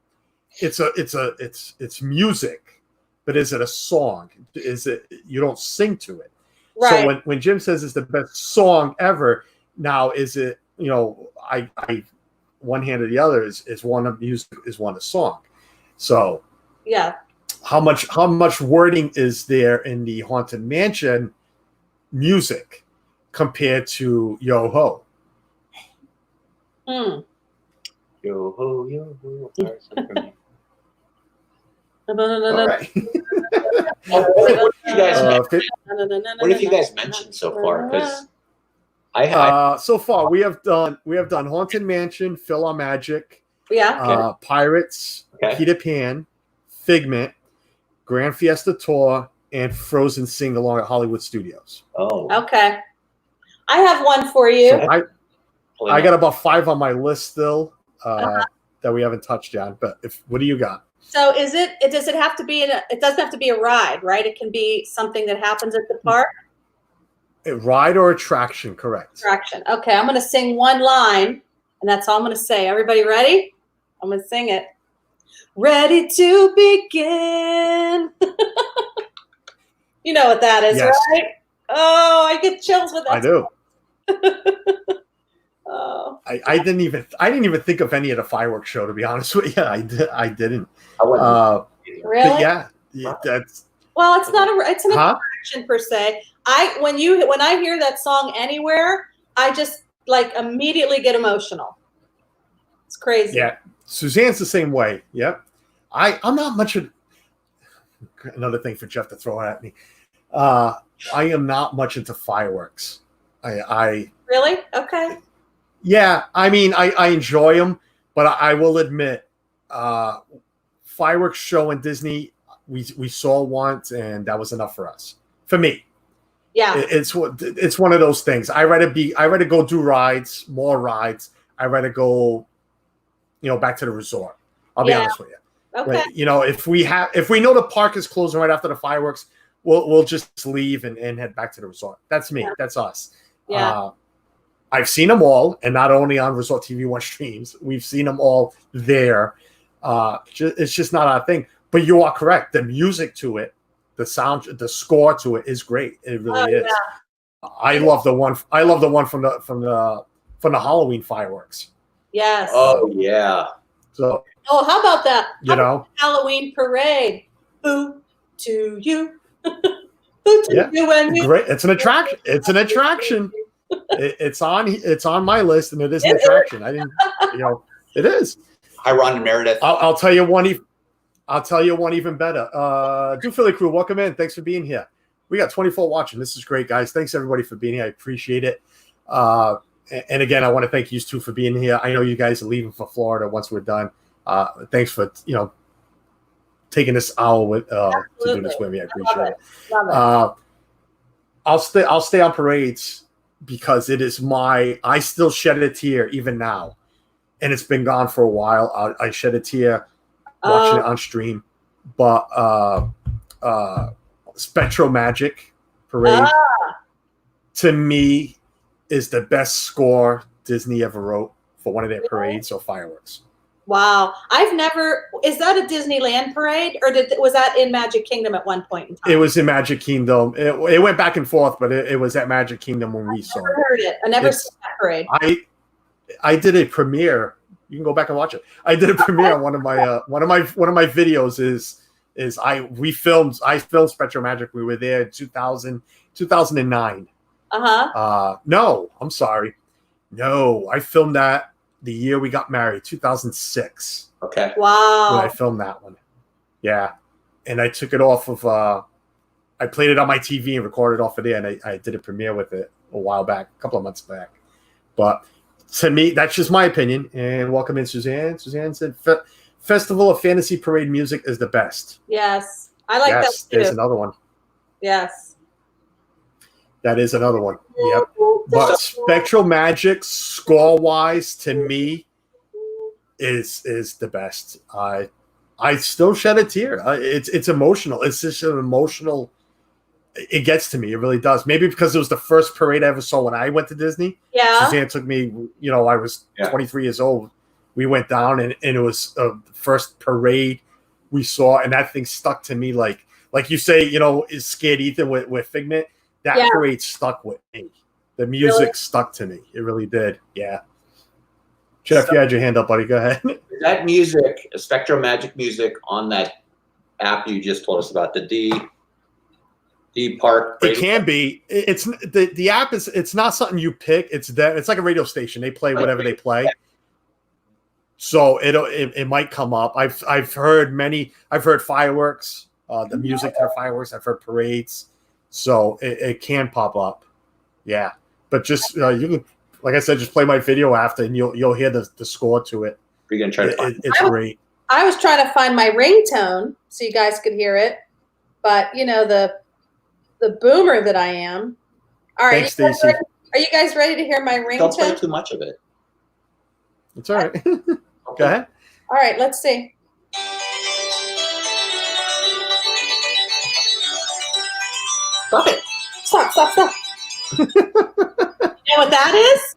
It's music, but is it a song? Is it, you don't sing to it? Right. So when Jim says it's the best song ever, now is it, I one hand or the other is one of music, is one a song. So yeah. How much wording is there in the Haunted Mansion music compared to Yo-Ho? Yo-ho, yo-ho. All right. What have you guys mentioned so far? Because so far we have done Haunted Mansion, PhilharMagic, Pirates, Peter Pan, Figment, Grand Fiesta Tour, and Frozen Sing Along at Hollywood Studios. Oh, okay. I have one for you. So I got about 5 on my list still that we haven't touched on. But what do you got? So does it have to be it doesn't have to be a ride, right? It can be something that happens at the park. A ride or attraction, correct? Attraction. Okay, I'm going to sing one line, and that's all I'm going to say. Everybody ready? I'm going to sing it. Ready to begin. You know what that is, yes. right? Oh, I get chills with that. I do. Oh. I didn't even think of any of the fireworks show, to be honest with you. I didn't. I wouldn't either. Really? But yeah, that's Well, it's not it's an Huh? attraction per se. When I hear that song anywhere, I just like immediately get emotional. It's crazy. yeah. Suzanne's the same way. Yep. I'm not much of another thing for Jeff to throw at me. I am not much into fireworks. I Really? Okay. Yeah, I mean, I enjoy them, but I will admit, fireworks show in Disney, we saw once, and that was enough for us. For me, Yeah. it's one of those things. I rather go do rides, more rides. I rather go, back to the resort. I'll be honest with you. Okay. Right? If we know the park is closing right after the fireworks, we'll just leave and head back to the resort. That's me. Yeah. That's us. Yeah. I've seen them all, and not only on Resort TV One streams. We've seen them all there. It's just not our thing. But you are correct. The music to it, the sound, the score to it is great. It really is. Yeah. I love the one. I love the one from the Halloween fireworks. Yes. Oh yeah. So. Oh, how about that? Halloween parade. Boo to you. Boo to you and you. Great. It's an attraction. It's an attraction. It's on my list, and it is an attraction. I didn't, it is. Hi, Ron and Meredith. I'll tell you one. I'll tell you one even better. Do Philly Crew, welcome in. Thanks for being here. We got 24 watching. This is great, guys. Thanks everybody for being here. I appreciate it. And again, I want to thank you two for being here. I know you guys are leaving for Florida once we're done. Thanks for taking this hour to do this with me. I appreciate it. Love it. I'll stay on parades because it is I still shed a tear even now, and it's been gone for a while. I shed a tear watching it on stream, but Spectral Magic Parade to me is the best score Disney ever wrote for one of their parades or fireworks. Wow. Is that a Disneyland parade, or was that in Magic Kingdom at one point in time? It was in Magic Kingdom. It went back and forth, but it was at Magic Kingdom when we saw it. I never heard it. I never seen that parade. I did a premiere. You can go back and watch it. I did a premiere on one of my videos I filmed Spectral Magic. We were there in 2009. No, I'm sorry. No, I filmed that the year we got married, 2006. Okay. Wow. When I filmed that one. Yeah. And I took it off of, I played it on my TV and recorded off of there, and I did a premiere with it a while back, a couple of months back. But to me, that's just my opinion. And welcome in, Suzanne. Suzanne said, Festival of Fantasy Parade music is the best. Yes. I like that too. There's another one. Yes. That is another one. Yep. But Spectral Magic, score-wise, to me, is the best. I still shed a tear. It's emotional. It's just an emotional. It gets to me. It really does. Maybe because it was the first parade I ever saw when I went to Disney. Yeah. Suzanne took me. I was 23 years old. We went down, and it was the first parade we saw, and that thing stuck to me like you say. Is Scared Ethan with Figment. That parade stuck with me. The music stuck to me. It really did. Yeah. Jeff, you had your hand up, buddy. Go ahead. That music, Spectral Magic music on that app you just told us about, the D Park. It can be. It's the app is. It's not something you pick. It's like a radio station. They play whatever they play. So it might come up. I've heard many. I've heard fireworks. The music to the fireworks. I've heard parades. So it can pop up. Yeah. But just you can, like I said, just play my video after, and you'll hear the score to it. You're gonna try to find it's great. I was trying to find my ringtone so you guys could hear it, but the boomer that I am. All right, Thanks, Stacey. Are you guys ready to hear my ringtone? Don't play too much of it. It's all right. Go ahead. All right, let's see. Stop it. Stop. You know what that is?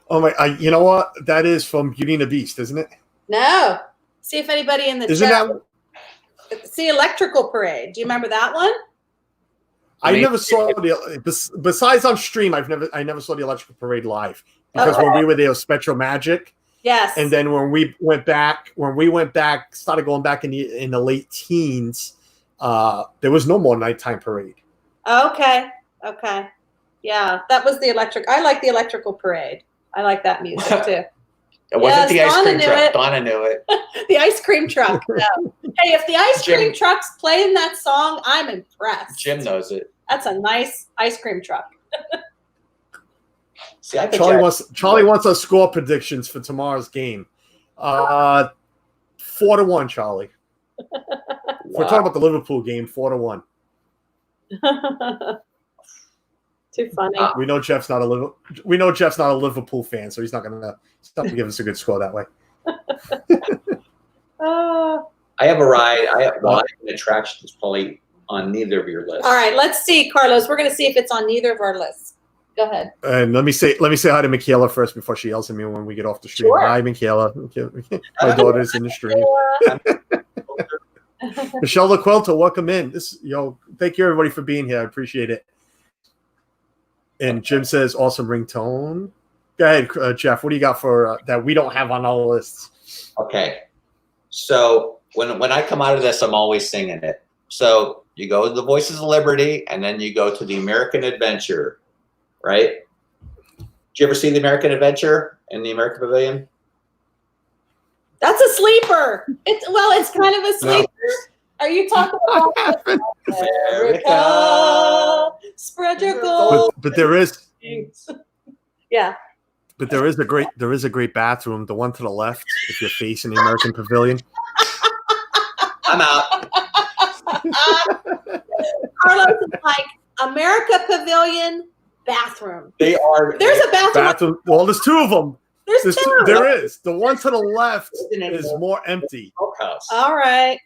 Oh my! You know what? That is from Beauty and the Beast, isn't it? No. See if anybody in the Isn't chat. that? See Electrical Parade. Do you remember that one? I never saw the besides on stream. I never saw the Electrical Parade live because when we were there, it was Spectral Magic. Yes. And then when we went back, started going back in the late teens, there was no more nighttime parade. Okay. Yeah, that was the electric. I like the Electrical Parade. I like that music too. It wasn't the ice cream truck. Donna knew it. The ice cream truck. No. Hey, if the ice cream truck's playing that song, I'm impressed. Jim knows it. That's a nice ice cream truck. See, I Charlie wants our score predictions for tomorrow's game. 4-1, Charlie. Wow. We're talking about the Liverpool game. 4-1. Too funny. We know Jeff's not a Liverpool fan, so he's not gonna give us a good score that way. I have a ride. I have an attraction that's probably on neither of your lists. All right, let's see, Carlos. We're going to see if it's on neither of our lists. Go ahead. And let me say hi to Michaela first before she yells at me when we get off the stream. Sure. Hi, Michaela. My daughter's in the stream. Michelle LaQuelta, welcome in. Thank you everybody for being here. I appreciate it. And Jim says, awesome ringtone. Go ahead, Jeff. What do you got for that we don't have on our lists? Okay. So when I come out of this, I'm always singing it. So you go to the Voices of Liberty, and then you go to the American Adventure, right? Did you ever see the American Adventure in the American Pavilion? That's a sleeper. It's kind of a sleeper. No. Are you talking about America? Spread your gold. But there is. Yeah. But there is a great bathroom, the one to the left, if you're facing the American Pavilion. I'm out. Carlos is like America Pavilion bathroom. They are. There's a bathroom. Well, there's two of them. There's two. There is. The one to the left is more empty. All right.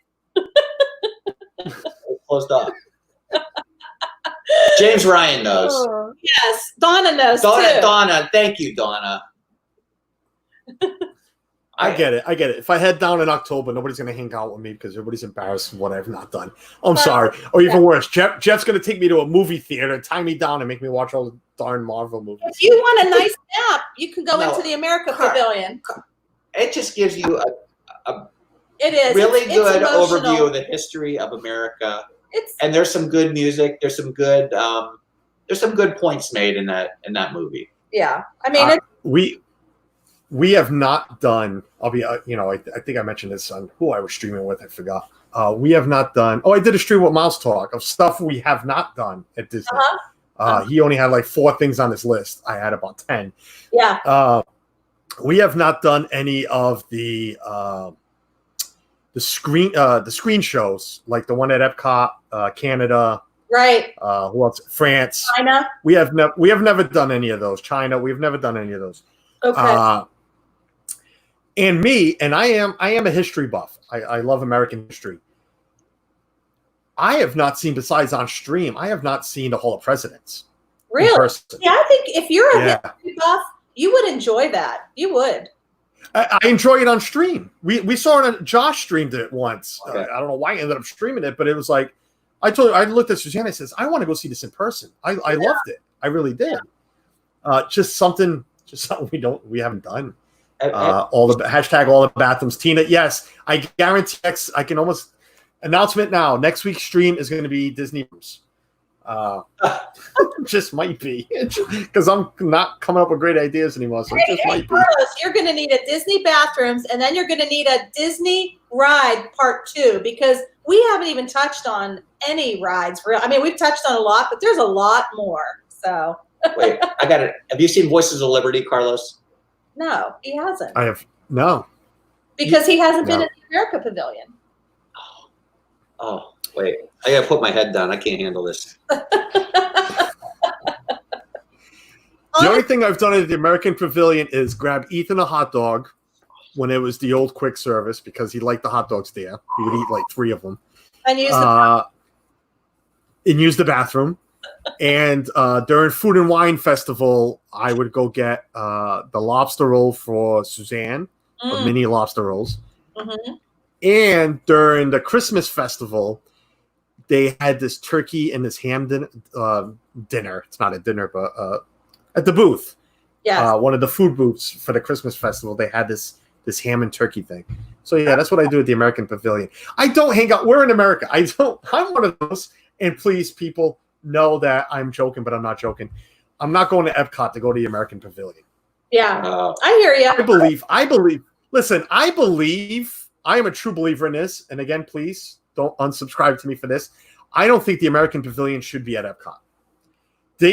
Closed off. James Ryan knows. Yes, Donna knows too. Donna, thank you, Donna. I get it. If I head down in October, nobody's going to hang out with me because everybody's embarrassed of what I've not done. I'm sorry. Or even worse, Jeff's going to take me to a movie theater, tie me down, and make me watch all the darn Marvel movies. If you want a nice nap, you can go into the America Pavilion. It just gives you a really good overview of the history of America. And there's some good music. There's some good points made in that movie. Yeah, I mean, we have not done. I'll be, I think I mentioned this on who I was streaming with. I forgot. We have not done. Oh, I did a stream with Mouse Talk of stuff we have not done at Disney. He only had like 4 things on his list. I had about 10. Yeah. We have not done any of the screen shows, like the one at Epcot, Canada. Right. Who else? France. China. We have never done any of those. China. We've never done any of those. Okay. And I am a history buff. I love American history. I have not seen, besides on stream, I have not seen the Hall of Presidents. Really? Yeah, I think if you're a history buff, you would enjoy that. You would. I enjoy it on stream. We saw it on Josh streamed it once. Okay. I don't know why I ended up streaming it, but it was like I looked at Suzanne. I says, I want to go see this in person. I loved it. I really did. Just something we haven't done. All the bathrooms. Tina, yes, I guarantee I can almost announcement now. Next week's stream is going to be Disney rooms. Just might be because I'm not coming up with great ideas anymore. So it just might be. Carlos, you're going to need a Disney bathrooms, and then you're going to need a Disney ride part 2 because we haven't even touched on any rides. I mean, we've touched on a lot, but there's a lot more. So wait, I got it. Have you seen Voices of Liberty, Carlos? No, he hasn't. I have no because he hasn't been in the America Pavilion. Oh, wait. I got to put my head down. I can't handle this. The only thing I've done at the American Pavilion is grab Ethan a hot dog when it was the old quick service because he liked the hot dogs there. He would eat like 3 of them. And use the bathroom. And during Food and Wine Festival, I would go get the lobster roll for Suzanne, the mini lobster rolls. Mm-hmm. And during the Christmas festival, they had this turkey and this ham dinner. It's not a dinner, but at the booth. Yeah. One of the food booths for the Christmas festival, they had this ham and turkey thing. So yeah, that's what I do at the American Pavilion. I don't hang out. We're in America. I'm one of those. And please, people know that I'm joking, but I'm not joking. I'm not going to Epcot to go to the American Pavilion. Yeah, I hear you. I believe. Listen, I believe. I am a true believer in this. And again, please don't unsubscribe to me for this. I don't think the American Pavilion should be at Epcot.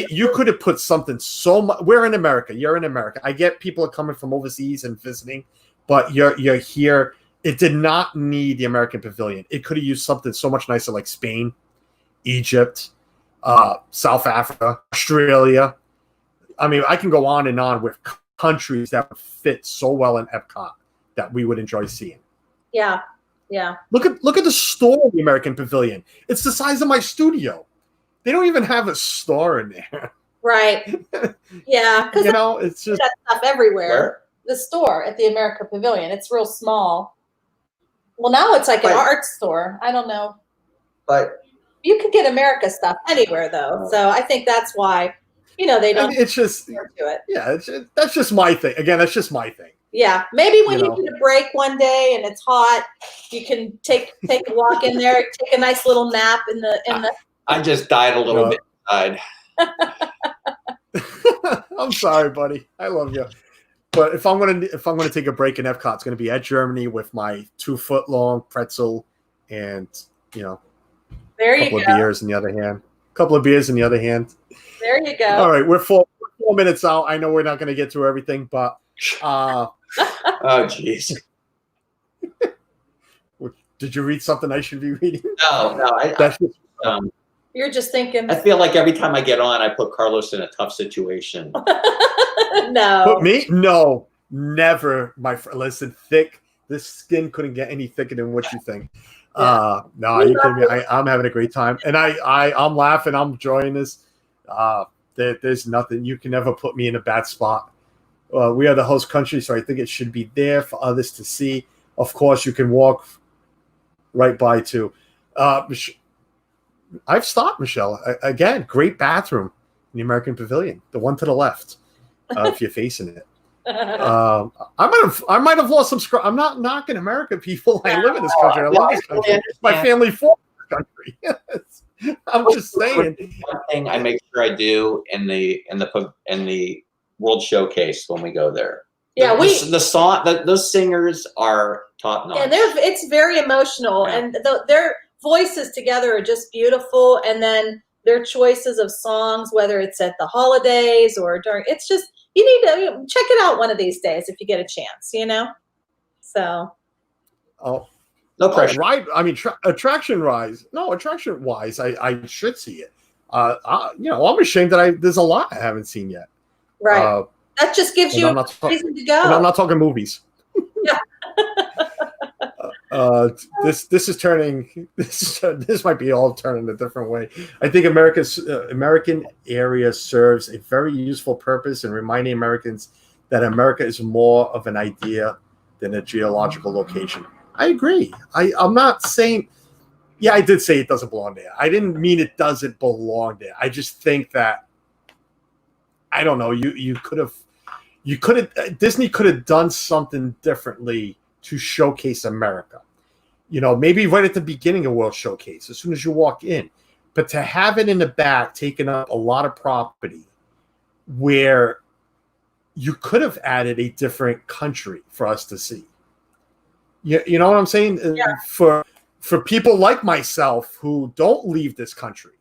You could have put something so much. We're in America. You're in America. I get people are coming from overseas and visiting, but you're here. It did not need the American Pavilion. It could have used something so much nicer like Spain, Egypt, South Africa, Australia. I mean, I can go on and on with countries that would fit so well in Epcot that we would enjoy seeing. Yeah, yeah. Look at the store in the American Pavilion. It's the size of my studio. They don't even have a store in there. Right. Yeah. Because it's just that stuff everywhere. Where? The store at the America Pavilion. It's real small. Well, now it's like an art store. I don't know. But you can get America stuff anywhere, though. So I think that's why, they don't. It's just do it. Yeah. That's just my thing. Again, that's just my thing. Yeah, maybe when you need a break one day and it's hot, you can take a walk in there, take a nice little nap in the. I just died a little bit inside. I'm sorry, buddy. I love you. But if I'm gonna take a break in Epcot, it's gonna be at Germany with my 2-foot long pretzel and there you go. Couple of beers in the other hand. There you go. All right, we're 4 minutes out. I know we're not gonna get through everything, but oh jeez. Did you read something I should be reading? No. You're just thinking. I feel like every time I get on, I put Carlos in a tough situation. No. Put me? No, never, my friend. Listen, this skin couldn't get any thicker than what you think. No, are you kidding me? I'm having a great time, and I'm laughing. I'm enjoying this. There's nothing. You can never put me in a bad spot. We are the host country, so I think it should be there for others to see. Of course, you can walk right by to. I've stopped, Michelle. Again, great bathroom in the American Pavilion, the one to the left, if you're facing it. I might have lost some. I'm not knocking American people. I live in this country. I love this country. My family fought this country. I'm just saying. One thing I make sure I do in the World Showcase when we go there. Yeah, those singers are top notch. Yeah, it's very emotional, and their voices together are just beautiful. And then their choices of songs, whether it's at the holidays or during, it's just you need to check it out one of these days if you get a chance. So. Oh, no pressure. Right. I mean, attraction wise, I should see it. I'm ashamed that there's a lot I haven't seen yet. Right. That just gives you a reason to go. And I'm not talking movies. Yeah. This is turning. This might be all turning a different way. I think American area serves a very useful purpose in reminding Americans that America is more of an idea than a geological location. I agree. I'm not saying. Yeah, I did say it doesn't belong there. I didn't mean it doesn't belong there. I just think that. I don't know. Disney could have done something differently to showcase America. Maybe right at the beginning of World Showcase, as soon as you walk in. But to have it in the back, taking up a lot of property, where you could have added a different country for us to see. You know what I'm saying? Yeah. For people like myself who don't leave this country,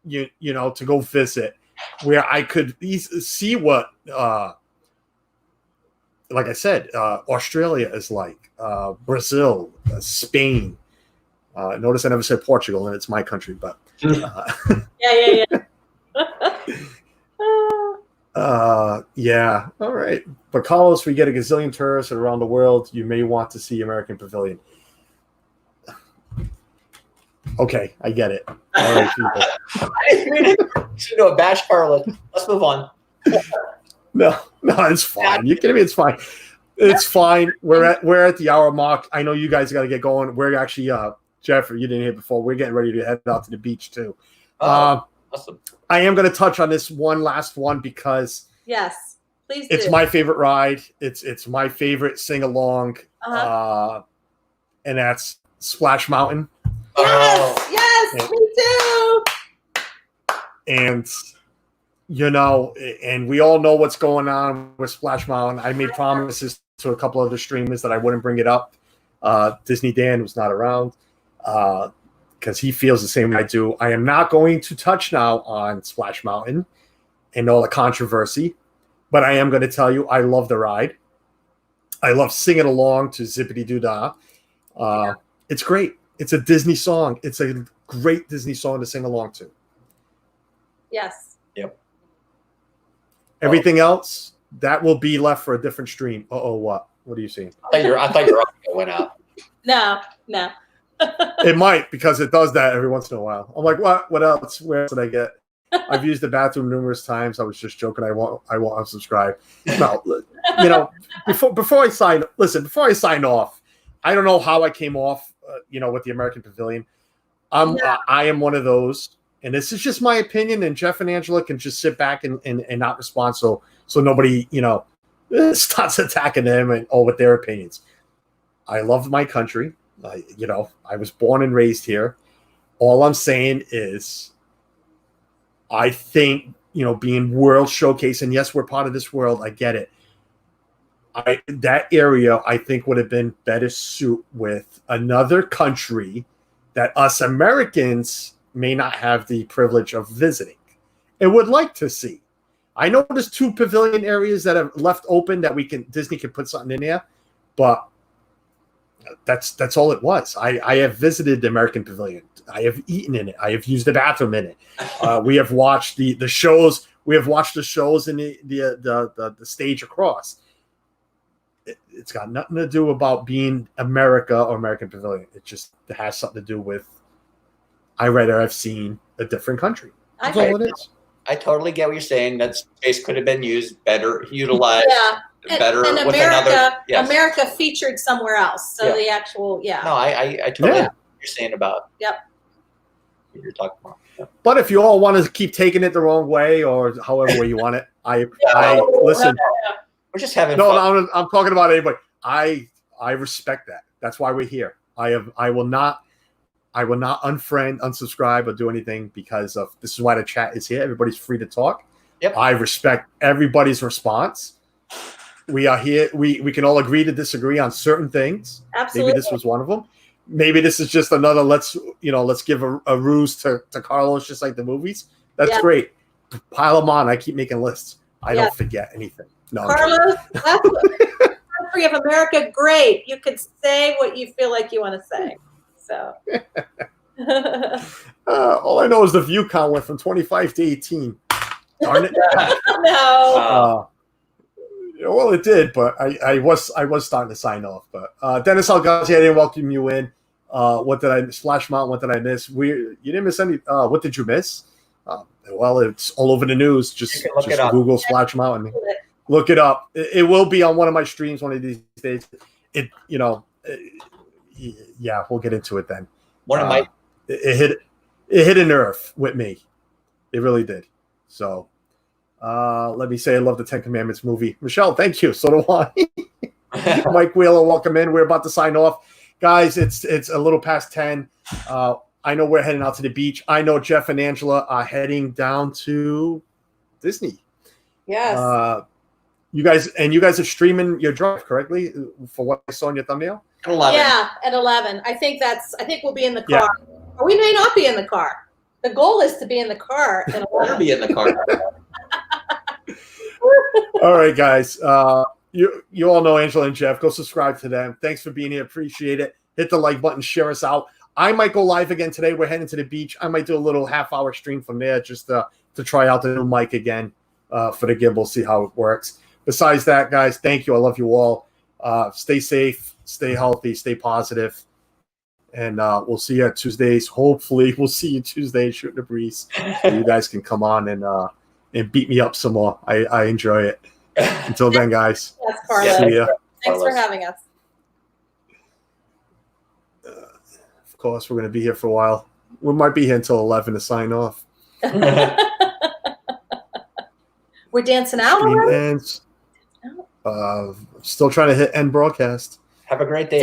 to go visit, where I could see what, like I said, Australia is like, Brazil, Spain. Notice I never said Portugal, and it's my country, but yeah. yeah. All right. But Carlos, we get a gazillion tourists around the world. You may want to see American Pavilion. Okay, I get it. All right, people. I didn't mean to bash Carlos. Let's move on. No, it's fine. You kidding me? It's fine. It's fine. We're at the hour mark. I know you guys got to get going. We're actually Jeff, you didn't hear before. We're getting ready to head out to the beach too. Awesome. I am going to touch on this last one because yes, please. It's my favorite ride. It's my favorite sing along, and that's Splash Mountain. Yes, me too. And and we all know what's going on with Splash Mountain. I made promises to a couple other streamers that I wouldn't bring it up. Disney Dan was not around because he feels the same way I do. I am not going to touch now on Splash Mountain and all the controversy, but I am going to tell you I love the ride. I love singing along to Zippity Doo Dah. It's great. It's a Disney song. It's a great Disney song to sing along to. Yes. Yep. Everything else, that will be left for a different stream. What? What are you seeing? I thought your audio went out. No. It might, because it does that every once in a while. I'm like, what? What else? Where else did I get? I've used the bathroom numerous times. I was just joking. I won't unsubscribe. No, before I sign off, I don't know how I came off, with the American Pavilion. I am one of those, and this is just my opinion. And Jeff and Angela can just sit back and not respond, so nobody starts attacking them with their opinions. I love my country. I was born and raised here. All I'm saying is, I think, being World Showcase, and yes, we're part of this world. I get it. That area, I think, would have been better suit with another country that us Americans may not have the privilege of visiting and would like to see. I know there's 2 pavilion areas that have left open that Disney can put something in there, but that's all it was. I have visited the American Pavilion. I have eaten in it. I have used the bathroom in it. We have watched the shows. We have watched the shows in the stage across. It's got nothing to do about being America or American Pavilion. It just has something to do with I rather have seen a different country. That's all it is. I totally get what you're saying. That space could have been used better, utilized. Better and with America featured somewhere else. So the actual No, I totally get what you're saying about what you're talking about. Yeah. But if you all want to keep taking it the wrong way or however way you want it, I listen. We're just having fun. No, I'm talking about anybody. I respect that. That's why we're here. I will not unfriend, unsubscribe, or do anything because of this is why the chat is here. Everybody's free to talk. Yep. I respect everybody's response. We are here. We can all agree to disagree on certain things. Absolutely. Maybe this was one of them. Maybe this is just another let's give a ruse to Carlos, just like the movies. That's great. Pile them on. I keep making lists. I don't forget anything. No, Carlos, that's country of America. Great. You can say what you feel like you want to say. So. All I know is the view count went from 25 to 18. Darn it. No. Well, it did, but I was starting to sign off. But Dennis Algazi, I didn't welcome you in. What did I Splash Mountain? What did I miss? You didn't miss any. What did you miss? Well, it's all over the news. Just Google Splash Mountain. Look it up. It will be on one of my streams one of these days. We'll get into it then. It hit a nerve with me. It really did. So. Let me say I love the 10 Commandments movie. Michelle, thank you. So do I. Mike Wheeler, welcome in. We're about to sign off. Guys, it's a little past 10. I know we're heading out to the beach. I know Jeff and Angela are heading down to Disney. Yes. You guys are streaming your drive, correctly? For what I saw in your thumbnail? At 11. Yeah, at 11. I think we'll be in the car. Or we may not be in the car. The goal is to be in the car. Better be in the car. All right, guys. You all know Angela and Jeff. Go subscribe to them. Thanks for being here. Appreciate it. Hit the like button. Share us out. I might go live again today. We're heading to the beach. I might do a little half-hour stream from there just to try out the new mic again for the gimbal, see how it works. Besides that, guys, thank you. I love you all. Stay safe. Stay healthy. Stay positive. And we'll see you at Tuesdays. Hopefully, we'll see you Tuesday shooting the breeze. So you guys can come on and beat me up some more. I enjoy it. Until then, guys. Yes, Carlos. See ya. Thanks for having us. Of course. course, we're going to be here for a while. We might be here until 11 to sign off. We're dancing out Stream already? ends. Still trying to hit end broadcast. Have a great day.